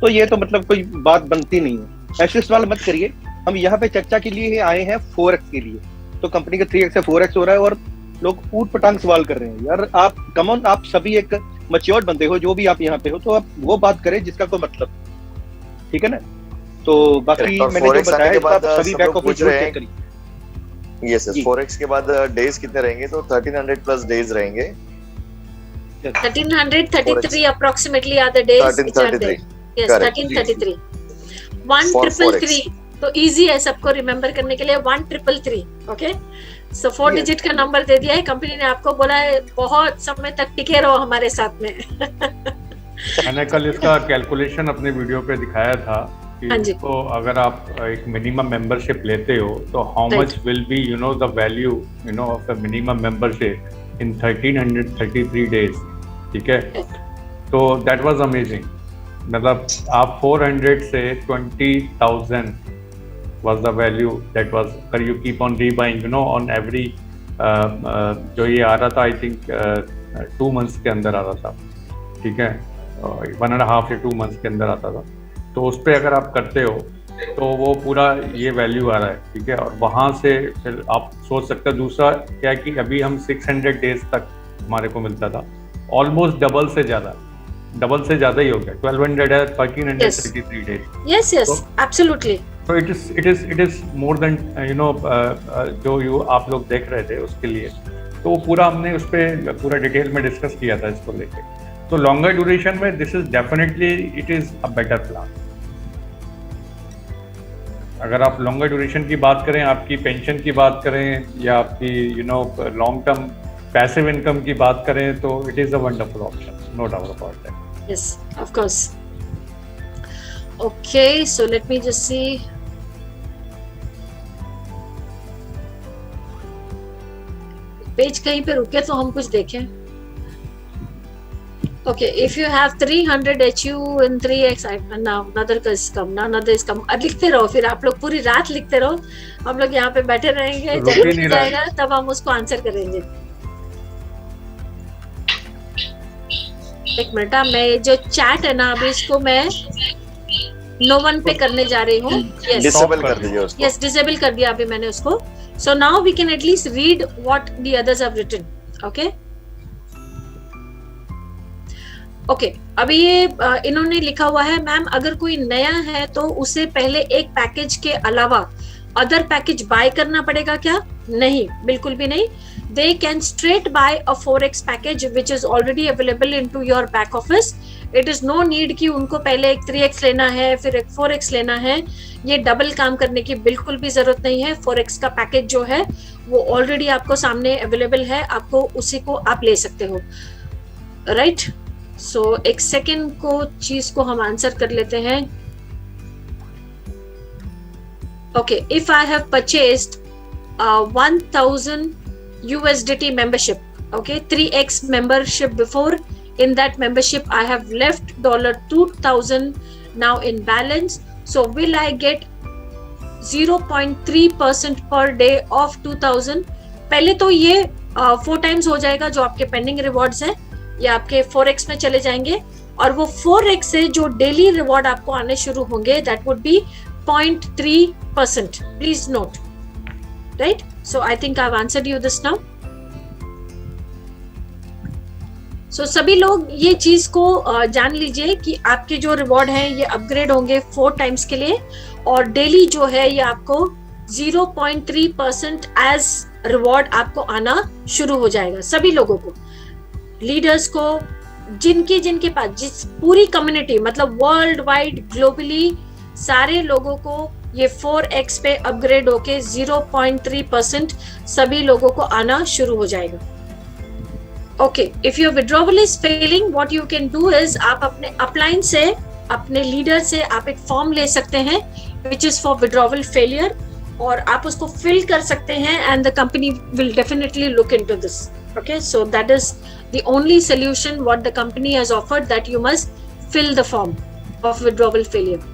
तो ये तो मतलब कोई बात बनती नहीं है। ऐसे सवाल मत करिए। हम यहाँ पे चर्चा के लिए आए हैं 4x के लिए, तो कंपनी का 3x से 4x हो रहा है और लोग ऊट पटांग सवाल कर रहे हैं। यार आप कमॉन, आप सभी एक मैच्योर्ड बंदे हो, जो भी आप यहाँ पे हो, तो आप वो बात करें जिसका कोई मतलब, ठीक है ना। तो बाकी मैंने जो बताया सभी बैक ऑफिस चेक करिए। Yes, 4x के बाद डेज कितने रहेंगे? तो 1300 प्लस डेज रहेंगे। 1333 approximately are the days which are there. Yes, 1333. 1333 तो इजी है सबको रिमेम्बर करने के लिए, 1333, ओके। सो 4 डिजिट का नंबर दे दिया है कंपनी ने, आपको बोला है बहुत समय तक टिके रहो हमारे साथ में। मैंने कल इसका कैलकुलेशन अपने वीडियो पे दिखाया था कि तो अगर आप एक मिनिमम मेंबरशिप लेते हो तो how much will be the value of the minimum membership in 1333 days, ठीक है। तो दैट वाज अमेजिंग। मतलब आप 400 से 20,000 was the value that was, you keep on rebuying, you know, on every जो ये आ रहा था, आई थिंक 2 months के अंदर आ रहा था, ठीक है, 1.5 या 2 months के अंदर आता था, तो उस पर अगर आप करते हो तो वो पूरा ये वैल्यू आ रहा है, ठीक है, और वहाँ से फिर आप सोच सकते हो। दूसरा क्या है कि अभी हम 600 डेज तक हमारे को मिलता था, ऑलमोस्ट डबल से ज़्यादा ही हो गया, 1200 है, 1333 days. Yes yes, absolutely. So it is more than जो आप लोग देख रहे थे उसके लिए, तो पूरा हमने उस पर पूरा डिटेल में डिस्कस किया था इसको लेके। तो लॉन्गर ड्यूरेशन में this is definitely it is a better plan. अगर आप लॉन्गर ड्यूरेशन की बात करें, आपकी पेंशन की बात करें, या आपकी लॉन्ग टर्म पैसिव इनकम की बात करें, तो it is a wonderful option, no doubt about that. Yes, of course. Okay, so let me just see. Page कहीं पे रुके तो हम कुछ देखें। Okay, if you have 300 HU and 3x, now another is come, now another is come. अब लिखते रहो, फिर आप लोग पूरी रात लिखते रहो, हम लोग यहाँ पे बैठे रहेंगे, जब लिख जाएगा तब हम उसको आंसर करेंगे। एक मिनट, मैं जो चैट है ना, अभी इसको मैं नो वन पे करने जा रही हूँ। डिसेबल कर दीजिए उसको। यस, डिसेबल कर दिया अभी मैंने उसको। So now we can at least read what the others have written. Okay okay, अभी ये इन्होंने लिखा हुआ है, मैम अगर कोई नया है तो उसे पहले एक पैकेज के अलावा अदर पैकेज बाय करना पड़ेगा क्या? नहीं, बिल्कुल भी नहीं। They can straight buy a 4x package which is already available into your back office. It is no need कि उनको पहले एक 3x लेना है फिर एक 4x लेना है। ये डबल काम करने की बिल्कुल भी जरूरत नहीं है। 4x का पैकेज जो है वो ऑलरेडी आपको सामने अवेलेबल है, आपको उसी को आप ले सकते हो, राइट? सो एक सेकेंड को चीज को हम आंसर कर लेते हैं। Okay, if I have purchased 1000 USDT membership, okay, 3x membership before. In that membership I have left $2,000 now in balance. So will I get 0.3% per day of 2,000? पहले तो ये 4 times हो जाएगा जो आपके पेंडिंग रिवॉर्ड्स हैं, ये आपके 4x में चले जाएंगे, और वो 4x से जो डेली रिवॉर्ड आपको आने शुरू होंगे that would be 0.3%. Please note, right? So I think I've answered you this now. So सभी लोग ये चीज को जान लीजिए कि आपके जो रिवॉर्ड हैं ये अपग्रेड होंगे 4 टाइम्स के लिए, और डेली जो है ये आपको 0.3% एज रिवॉर्ड आपको आना शुरू हो जाएगा। सभी लोगों को, लीडर्स को, जिनके पास, जिस पूरी कम्युनिटी, मतलब वर्ल्ड वाइड ग्लोबली सारे लोगों को ये 4x पे अपग्रेड होके 0.3% सभी लोगों को आना शुरू हो जाएगा। Okay, if your withdrawal is failing, what you can do is, आप अपने अपलाइन से, अपने लीडर से आप एक फॉर्म ले सकते हैं which is for withdrawal failure, और आप उसको फिल कर सकते हैं, and the company will definitely look into this. Okay, so that is the only solution what the company has offered, that you must fill the form of withdrawal failure.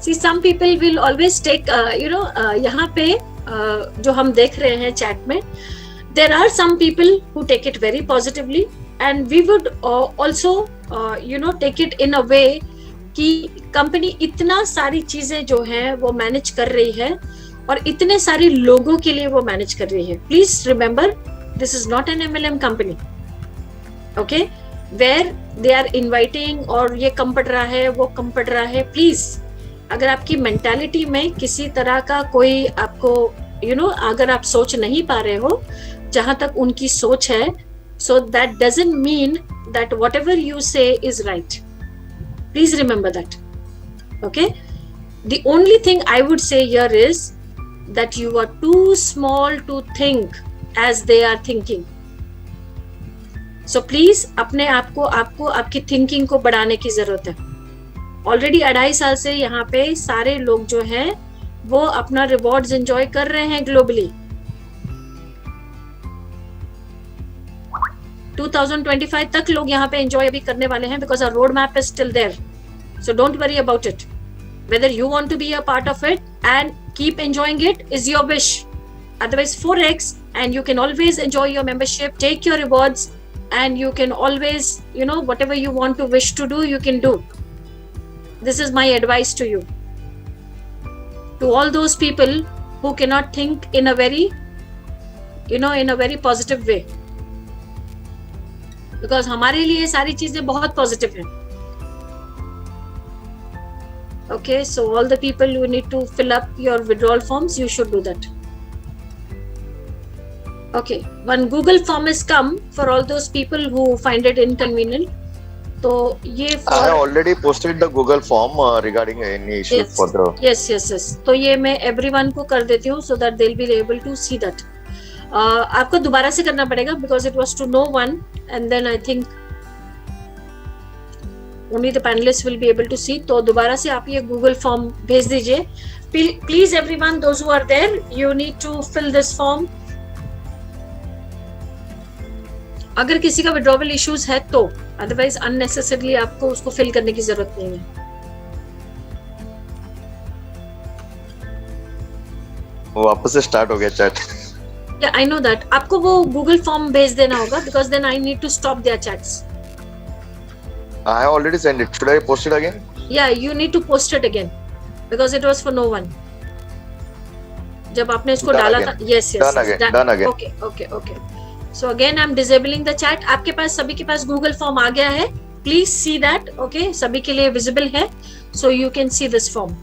See, some people will always take, यहाँ पे जो हम देख रहे हैं chat में, there are some people who take it very positively, and we would also, take it in a way कि company इतना सारी चीजें जो हैं वो मैनेज कर रही है, और इतने सारे लोगों के लिए वो मैनेज कर रही है। Please remember, this is not an MLM company, okay, where they are inviting और ये कम पड़ रहा है, वो कम पड़ रहा है। प्लीज, अगर आपकी मेंटालिटी में किसी तरह का कोई आपको अगर आप सोच नहीं पा रहे हो जहां तक उनकी सोच है, so that doesn't mean that whatever you say is right. Please remember that. Okay, the only thing I would say here is that you are too small to think as they are thinking. So please अपने आप को, आपको आपकी thinking को बढ़ाने की जरूरत है। ऑलरेडी 2.5 साल से यहाँ पे सारे लोग जो हैं वो अपना रिवॉर्ड्स एंजॉय कर रहे हैं ग्लोबली। 2025 तक लोग यहाँ पे एंजॉय अभी करने वाले हैं, because our road map is still there. So don't worry about it. Whether you want to be a part of it and keep enjoying it is your wish. Otherwise 4x, and you can always enjoy your membership, take your rewards, and you can always, whatever you want to wish to do, you can do. This is my advice to you. To all those people who cannot think in a very, in a very positive way. Because हमारे लिए सारी चीजें बहुत positive हैं. Okay, so all the people who need to fill up your withdrawal forms, you should do that. Okay, one Google form is come for all those people who find it inconvenient. So, ये I have already posted the Google form regarding any issue Yes. for the. yes. तो ये मैं everyone को कर देती हूँ so that they'll be able to see that. आपको दोबारा से करना पड़ेगा because it was to no one, and then I think only the panelists will be able to see. तो दोबारा से आप ये Google form भेज दीजिए. Please everyone, those who are there, you need to fill this form. अगर किसी का withdrawal issues है तो, otherwise unnecessarily आपको उसको fill करने की जरूरत नहीं है. वापस से स्टार्ट हो गया chat. Yeah, I know that. आपको वो Google form भेज देना होगा because then I need to stop their chats. I have already sent it. Should I post it again? Yeah, you need to post it again because it was for no one. जब आपने इसको Done डाला again. था, yes, Done again, done again. Okay. So again, I'm disabling the chat. आपके पास सभी के पास Google form आ गया है. Please see that. Okay, सभी के लिए visible है. So you can see this form.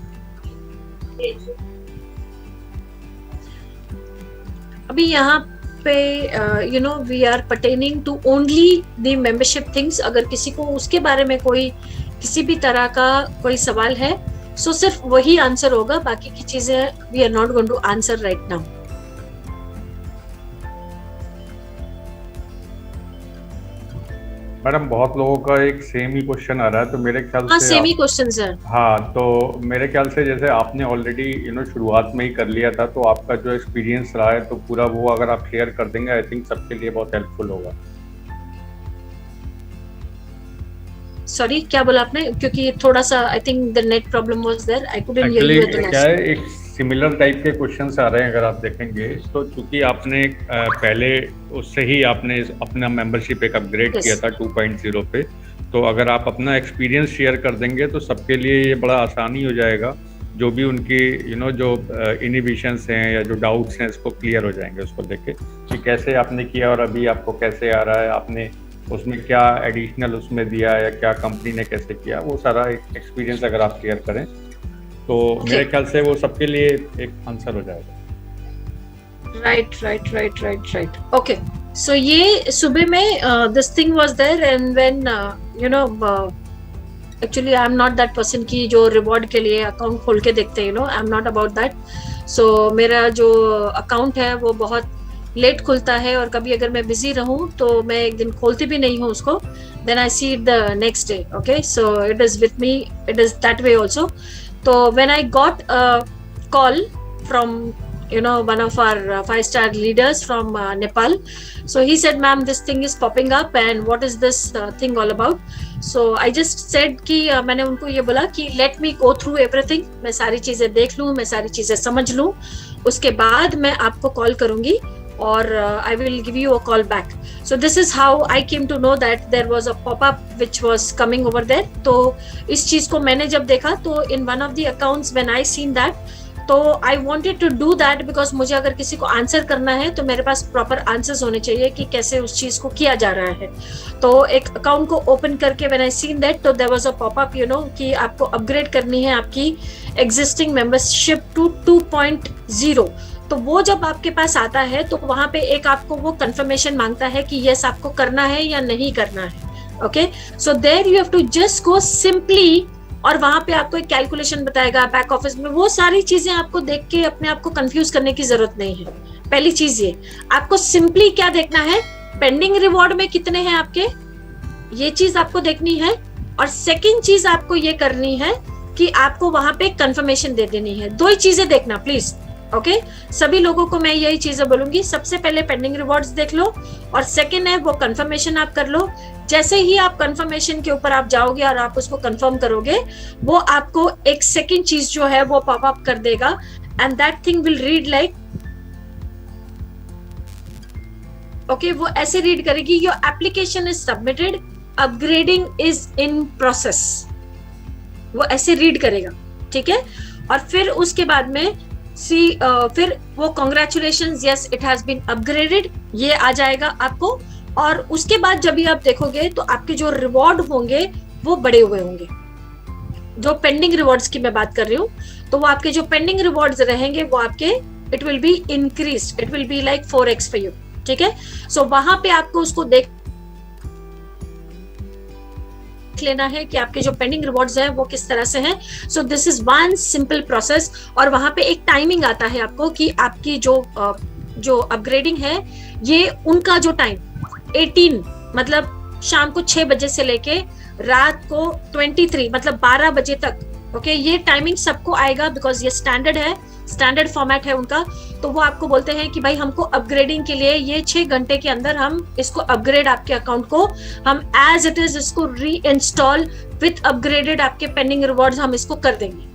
अभी यहाँ पे we are pertaining to only the membership things. अगर किसी को उसके बारे में कोई किसी भी तरह का कोई सवाल है, so सिर्फ वही आंसर होगा. बाकी की चीजें we are not going to answer right now. Madam बहुत लोगों का एक सेम ही क्वेश्चन आ रहा है, तो मेरे ख्याल हाँ, से सेम ही क्वेश्चंस हैं. हाँ, तो मेरे ख्याल से जैसे आपने ऑलरेडी शुरुआत में ही कर लिया था, तो आपका जो एक्सपीरियंस रहा है तो पूरा वो अगर आप शेयर कर देंगे, आई थिंक सबके लिए बहुत हेल्पफुल होगा. सॉरी, क्या बोला आपने? क्योंकि थोड़ा सा I think the net problem was there. I couldn't hear you at the क्या है, एक सिमिलर टाइप के क्वेश्चंस आ रहे हैं अगर आप देखेंगे तो. चूंकि आपने पहले उससे ही आपने अपना मेंबरशिप एक अपग्रेड किया था 2.0 पे, तो अगर आप अपना एक्सपीरियंस शेयर कर देंगे तो सबके लिए ये बड़ा आसानी हो जाएगा. जो भी उनकी जो इनहिबिशंस हैं या जो डाउट्स हैं, इसको क्लियर हो जाएंगे उसको देख के कि कैसे आपने किया और अभी आपको कैसे आ रहा है, आपने उसमें क्या एडिशनल उसमें दिया या क्या कंपनी ने कैसे किया, वो सारा एक एक्सपीरियंस अगर आप शेयर करें तो मेरे ख्याल से वो सबके लिए एक आंसर हो जाएगा. राइट. ओके, सो ये सुबह में this thing was there and when actually I am not that person की जो रिवॉर्ड के लिए अकाउंट खोल के देखते हैं. I am not about that. So मेरा जो अकाउंट है वो बहुत लेट खुलता है, और कभी अगर मैं बिजी रहूं तो मैं एक दिन खोलती भी नहीं हूं उसको. Then I see it the next day. Okay, so it is with me, it is that way also. So when I got a call from one of our 5-star leaders from Nepal, so he said, ma'am, this thing is popping up and what is this thing all about? So I just said कि मैंने उनको ये बोला कि let me go through everything. मैं सारी चीजें देख लूँ, मैं सारी चीजें समझ लूँ, उसके बाद मैं आपको कॉल करूंगी और I will give you a call back. So this is how I came to know that there was a pop-up which was coming over there. तो इस चीज को मैंने जब देखा तो in one of the accounts when I seen that, तो I wanted to do that because मुझे अगर किसी को आंसर करना है तो मेरे पास प्रॉपर आंसर्स होने चाहिए कि कैसे उस चीज को किया जा रहा है. तो एक अकाउंट को ओपन करके when I seen that, तो there was a pop-up कि आपको अपग्रेड करनी है आपकी एग्जिस्टिंग मेंबरशिप टू 2.0. तो वो जब आपके पास आता है तो वहां पे एक आपको वो कंफर्मेशन मांगता है कि यस आपको करना है या नहीं करना है. Okay, so there you have to just go simply, और वहां पे आपको एक कैलकुलेशन बताएगा बैक ऑफिस में. वो सारी चीजें आपको देख के अपने आप को कंफ्यूज करने की जरूरत नहीं है. पहली चीज ये, आपको सिंपली क्या देखना है, पेंडिंग रिवॉर्ड में कितने हैं आपके, ये चीज आपको देखनी है. और सेकेंड चीज आपको ये करनी है कि आपको वहां पे कंफर्मेशन दे देनी है. दो ही चीजें देखना प्लीज. ओके सभी लोगों को मैं यही चीजें बोलूंगी, सबसे पहले पेंडिंग रिवॉर्ड्स देख लो और सेकंड है वो कंफर्मेशन आप कर लो। जैसे ही आप कंफर्मेशन के ऊपर आप जाओगे और आप उसको कंफर्म करोगे, वो आपको एक सेकंड चीज जो है वो पॉप अप कर देगा and that thing will read like, okay वो ऐसे रीड करेगी, your application is submitted, upgrading is in process, वो ऐसे रीड करेगा, ठीक है। और फिर उसके बाद में फिर वो congratulations yes it has been upgraded ये आ जाएगा आपको। और उसके बाद जब भी आप देखोगे तो आपके जो रिवॉर्ड होंगे वो बढ़े हुए होंगे। जो पेंडिंग रिवॉर्ड्स की मैं बात कर रही हूँ, तो वो आपके जो पेंडिंग रिवॉर्ड्स रहेंगे वो आपके it will be increase, it will be like 4x for you, ठीक है। सो वहां पे आपको उसको देख लेना है कि आपके जो पेंडिंग रिवॉर्ड्स हैं वो किस तरह से हैं। सो this is one simple process. और वहां पे एक टाइमिंग आता है आपको कि आपकी जो अपग्रेडिंग है ये उनका जो टाइम 18 मतलब शाम को 6 बजे से लेके रात को 23 मतलब 12 बजे तक, ओके ये टाइमिंग सबको आएगा बिकॉज ये स्टैंडर्ड है, स्टैंडर्ड फॉर्मेट है उनका। तो वो आपको बोलते हैं कि भाई हमको अपग्रेडिंग के लिए ये 6 घंटे के अंदर हम इसको अपग्रेड आपके अकाउंट को हम एज इट इज इसको री इंस्टॉल विथ अपग्रेडेड आपके पेंडिंग रिवॉर्ड्स हम इसको कर देंगे,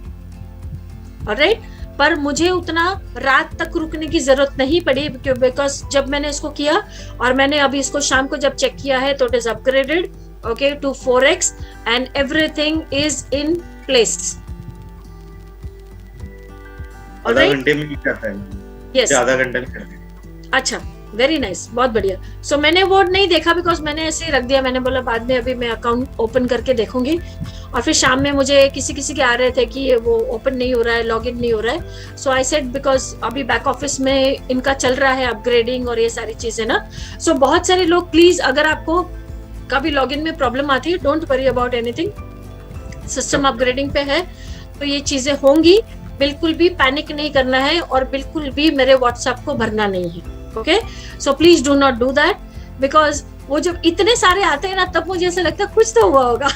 ऑलराइट। पर मुझे उतना रात तक रुकने की जरूरत नहीं पड़ी बिकॉज जब मैंने इसको किया और मैंने अभी इसको शाम को जब चेक किया है तो it is upgraded okay to 4x and everything is in place. आधा घंटे में करता है, यस आधा घंटे में कर देगा। अच्छा वेरी नाइस, बहुत बढ़िया। सो मैंने वो नहीं देखा बिकॉज मैंने ऐसे ही रख दिया, मैंने बोला बाद में अभी मैं अकाउंट ओपन करके देखूंगी। और फिर शाम में मुझे किसी के आ रहे थे कि वो ओपन नहीं हो रहा है, लॉग इन नहीं हो रहा है। सो आई सेड बिकॉज अभी बैक ऑफिस में इनका चल रहा है अपग्रेडिंग और ये सारी चीजें ना। सो बहुत सारे लोग प्लीज अगर आपको कभी लॉग इन में प्रॉब्लम आती है don't worry about anything, system upgrading पे है तो ये चीजें होंगी, बिल्कुल भी पैनिक नहीं करना है और बिल्कुल भी मेरे व्हाट्सएप को भरना नहीं है, okay. So please do not do that because वो जब इतने सारे आते हैं ना तब मुझे ऐसा लगता है कुछ तो हुआ होगा।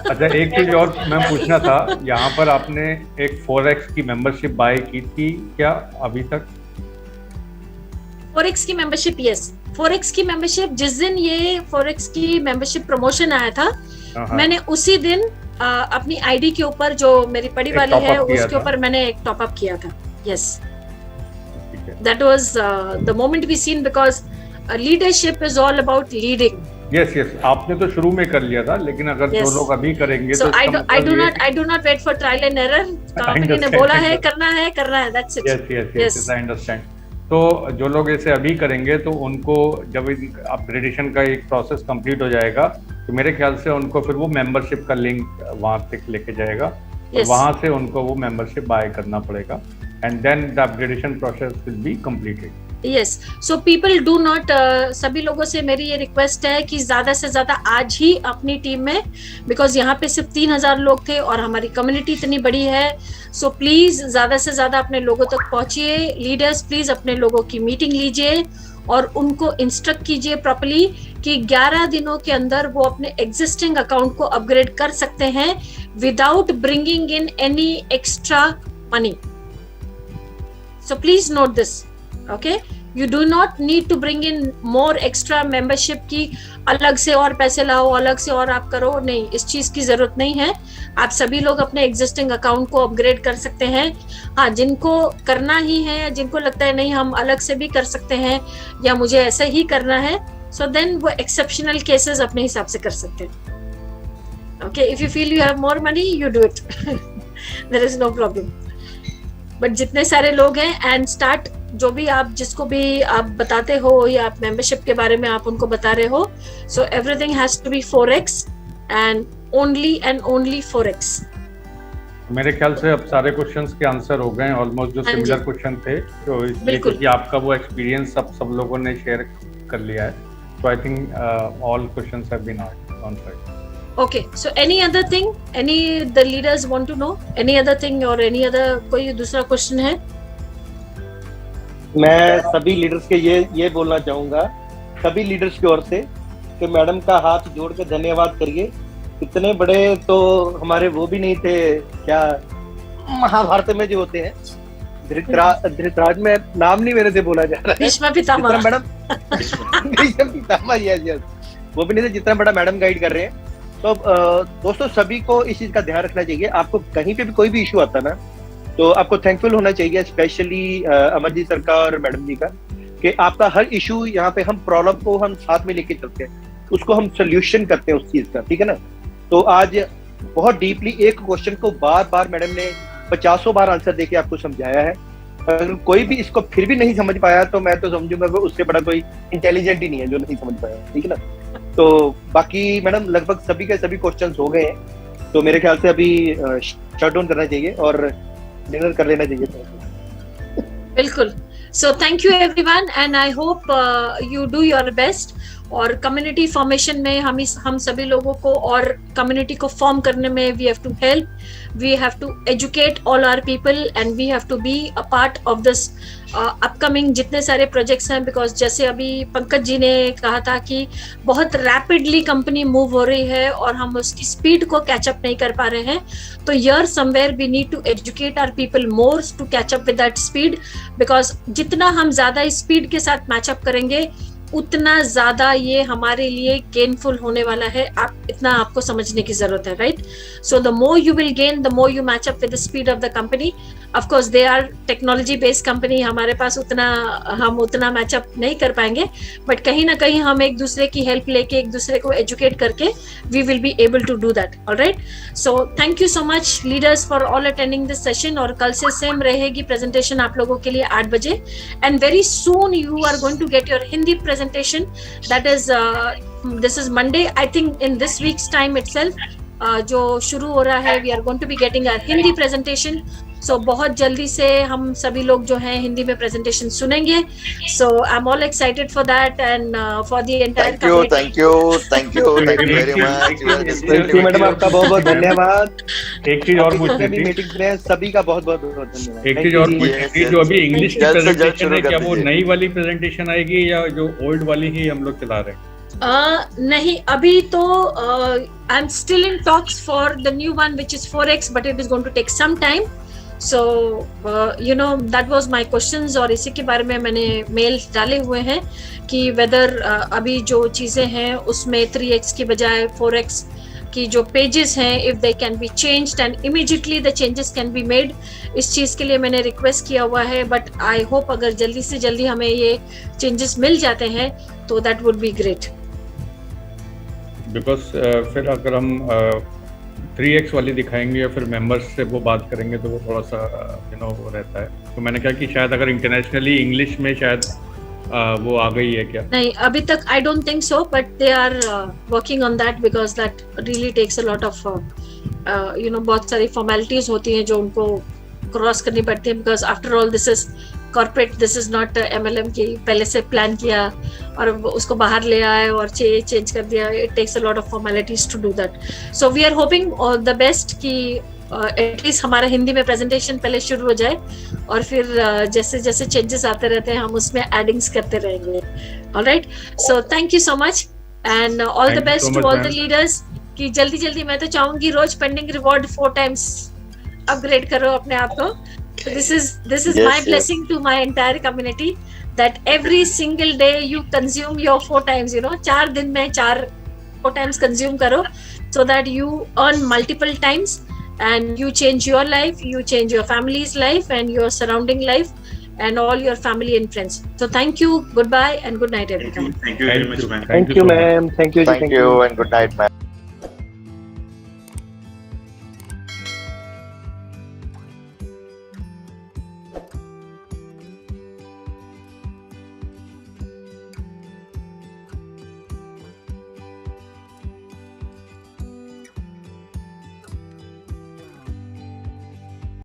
अच्छा एक चीज और मैं पूछना था, यहाँ पर आपने एक 4x की मेंबरशिप बाय की थी क्या अभी तक? 4x की मेंबरशिप, यस 4x की मेंबरशिप जिस दिन ये 4x की मेंबरशिप प्रमोशन आया था मैंने उसी दिन अपनी आईडी के ऊपर जो मेरी पड़ी वाली है उसके ऊपर मैंने एक टॉप अप किया था, yes. That was the moment we seen because leadership is all about leading. Yes, आपने तो शुरू में कर लिया था लेकिन अगर जो लोग अभी करेंगे so तो I do not wait for trial and error. Company ने बोला है करना है, that's it. Yes, I understand. तो जो लोग इसे अभी करेंगे तो उनको जब अपग्रेडेशन का एक प्रोसेस कंप्लीट हो जाएगा तो मेरे ख्याल से उनको फिर वो मेंबरशिप का लिंक वहां तक लेके जाएगा और वहां से उनको वो मेंबरशिप बाय करना पड़ेगा and then the upgradation process will be completed. Yes, so people do not सभी लोगों से मेरी ये रिक्वेस्ट है कि ज्यादा से ज्यादा आज ही अपनी टीम में, बिकॉज यहाँ पे सिर्फ 3000 लोग थे और हमारी कम्युनिटी इतनी बड़ी है, सो प्लीज ज्यादा से ज्यादा अपने लोगों तक पहुंचिए। लीडर्स प्लीज अपने लोगों की मीटिंग लीजिए और उनको इंस्ट्रक्ट कीजिए प्रॉपर्ली कि 11 दिनों के अंदर वो अपने एग्जिस्टिंग अकाउंट को अपग्रेड कर सकते हैं without bringing in any extra money. So please note this, okay? You do not need to bring in more extra membership की अलग से और पैसे लाओ, अलग से और आप करो, नहीं, इस चीज की जरूरत नहीं है। आप सभी लोग अपने एग्जिस्टिंग अकाउंट को अपग्रेड कर सकते हैं। हाँ, जिनको करना ही है या जिनको लगता है नहीं हम अलग से भी कर सकते हैं या मुझे ऐसे ही करना है, so then वो एक्सेप्शनल केसेस अपने हिसाब से कर सकते हैं। Okay, if you feel you have more money, you do it. There is no problem. But जितने सारे लोग हैं एंड स्टार्ट जो भी आप जिसको भी आप बताते हो या आप मेंबरशिप के बारे में आप उनको बता रहे हो, so everything has to be 4x and only 4x। मेरे ख्याल से अब सारे क्वेश्चंस के आंसर हो गए ऑलमोस्ट, जो सिमिलर क्वेश्चन थे, तो इसलिए क्योंकि आपका वो एक्सपीरियंस सब लोगों ने शेयर कर लिया है, तो I think all questions have been answered. Okay, so any other thing, the leaders want to know any other thing or any other कोई दूसरा क्वेश्चन है? मैं सभी लीडर्स के ये बोलना चाहूंगा, सभी लीडर्स की ओर से कि मैडम का हाथ जोड़ के धन्यवाद करिए। इतने बड़े तो हमारे वो भी नहीं थे, क्या महाभारत में जो होते हैं, धृतराज में नाम नहीं मेरे से बोला जा रहा है, भीष्म पितामह मैडम भीष्म पितामह, यस वो भी नहीं थे, जितना बड़ा मैडम गाइड कर रहे हैं। तो दोस्तों सभी को इस चीज का ध्यान रखना चाहिए। आपको कहीं पे भी कोई भी इशू आता ना, तो आपको थैंकफुल होना चाहिए, स्पेशली अमरजीत सर का और मैडम जी का, कि आपका हर इशू यहाँ पे हम प्रॉब्लम को हम साथ में लेके चलते हैं, उसको हम सोल्यूशन करते हैं उस चीज का, ठीक है ना। तो आज बहुत डीपली एक क्वेश्चन को बार बार मैडम ने 50 बार आंसर देके आपको समझाया है। अगर कोई भी इसको फिर भी नहीं समझ पाया तो मैं तो समझूंगा वो उससे बड़ा कोई इंटेलिजेंट ही नहीं है जो नहीं समझ पाया, ठीक है ना। तो बाकी मैडम लगभग सभी के सभी क्वेश्चंस हो गए हैं, तो मेरे ख्याल से अभी शट डाउन करना चाहिए और डिनर कर लेना चाहिए। बिल्कुल। सो thank you everyone and I hope you do your best. और कम्युनिटी फॉर्मेशन में हम सभी लोगों को और कम्युनिटी को फॉर्म करने में we have to help, we have to educate all our people and we have to be a part of this upcoming जितने सारे प्रोजेक्ट्स हैं। बिकॉज जैसे अभी पंकज जी ने कहा था कि बहुत रैपिडली कंपनी मूव हो रही है और हम उसकी स्पीड को कैचअप नहीं कर पा रहे हैं, तो here somewhere we need to educate our people more to catch up with that speed. Because जितना हम ज्यादा स्पीड के साथ मैचअप करेंगे उतना ज्यादा ये हमारे लिए गेनफुल होने वाला है। आप इतना आपको समझने की जरूरत है, right. So the more you will gain the more you match up with the speed of the company. Of course they are technology based company, हमारे पास हम उतना मैचअप नहीं कर पाएंगे, बट कहीं ना कहीं हम एक दूसरे की हेल्प लेके एक दूसरे को एजुकेट करके we will be able to do that. Alright, so thank you so much leaders for all attending this session. और कल से सेम रहेगी प्रेजेंटेशन आप लोगों के लिए 8 बजे and very soon you are going to get your Hindi presentation, that is this is Monday, I think in this week's time itself जो शुरू हो रहा है, we are going to be getting our Hindi presentation। so बहुत जल्दी से हम सभी लोग जो हैं हिंदी में presentation सुनेंगे। so I'm all excited for that and for the entire community। thank you very much। Madam आपका बहुत बहुत धन्यवाद। एक चीज और पूछनी थी, मीटिंग में सभी का बहुत बहुत धन्यवाद। एक चीज और पूछनी थी, जो अभी इंग्लिश की प्रेजेंटेशन है क्या वो नई वाली प्रेजेंटेशन आएगी या जो ओल्ड वाली ही हम लोग चला रहे हैं? नहीं, अभी तो I am still in talks for the new one which is 4x, but it is going to take some time. So you know that was my questions और इसी के बारे में मैंने मेल डाले हुए हैं कि वेदर अभी जो चीजें हैं उसमें 3x की बजाय 4x की जो पेजेस हैं if they can be changed and immediately the changes can be made. इस चीज के लिए मैंने रिक्वेस्ट किया हुआ है, बट आई होप अगर जल्दी से जल्दी हमें ये चेंजेस मिल जाते हैं तो that would be great. Because फिर अगर हम 3x वाली दिखाएंगे या फिर मेंबर्स से वो बात करेंगे तो वो थोड़ा सा वो रहता है। तो मैंने कहा कि शायद अगर इंटरनेशनली इंग्लिश में शायद वो आ गई है क्या? नहीं, अभी तक I don't think so, but they are working on that because that really takes a lot of बहुत सारी फॉर्मेलिटीज होती हैं जो उनको क्रॉस करनी पड़ती है। Because after all this is corporate, this is not MLM की पहले से प्लान किया और उसको बाहर ले आए और चेंज कर दिया। It takes a lot of formalities to do that. So we are hoping the best कि एटलीस्ट हमारा हिंदी में प्रेजेंटेशन पहले शुरू हो जाए और फिर जैसे जैसे चेंजेस आते रहते हैं हम उसमें एडिंग्स करते रहेंगे। Alright, so thank you so much and all the best to all the leaders कि जल्दी जल्दी मैं तो चाहूंगी रोज पेंडिंग रिवॉर्ड 4 times अपग्रेड करो अपने आप को। This is my blessing to my entire community that every single day you consume your 4 times, 4 दिन में 4 times consume करो so that you earn multiple times and you change your life, you change your family's life and your surrounding life and all your family and friends. So thank you, goodbye and good night everyone. Thank you very much, ma'am. Thank you, ma'am. Thank you and good night, ma'am.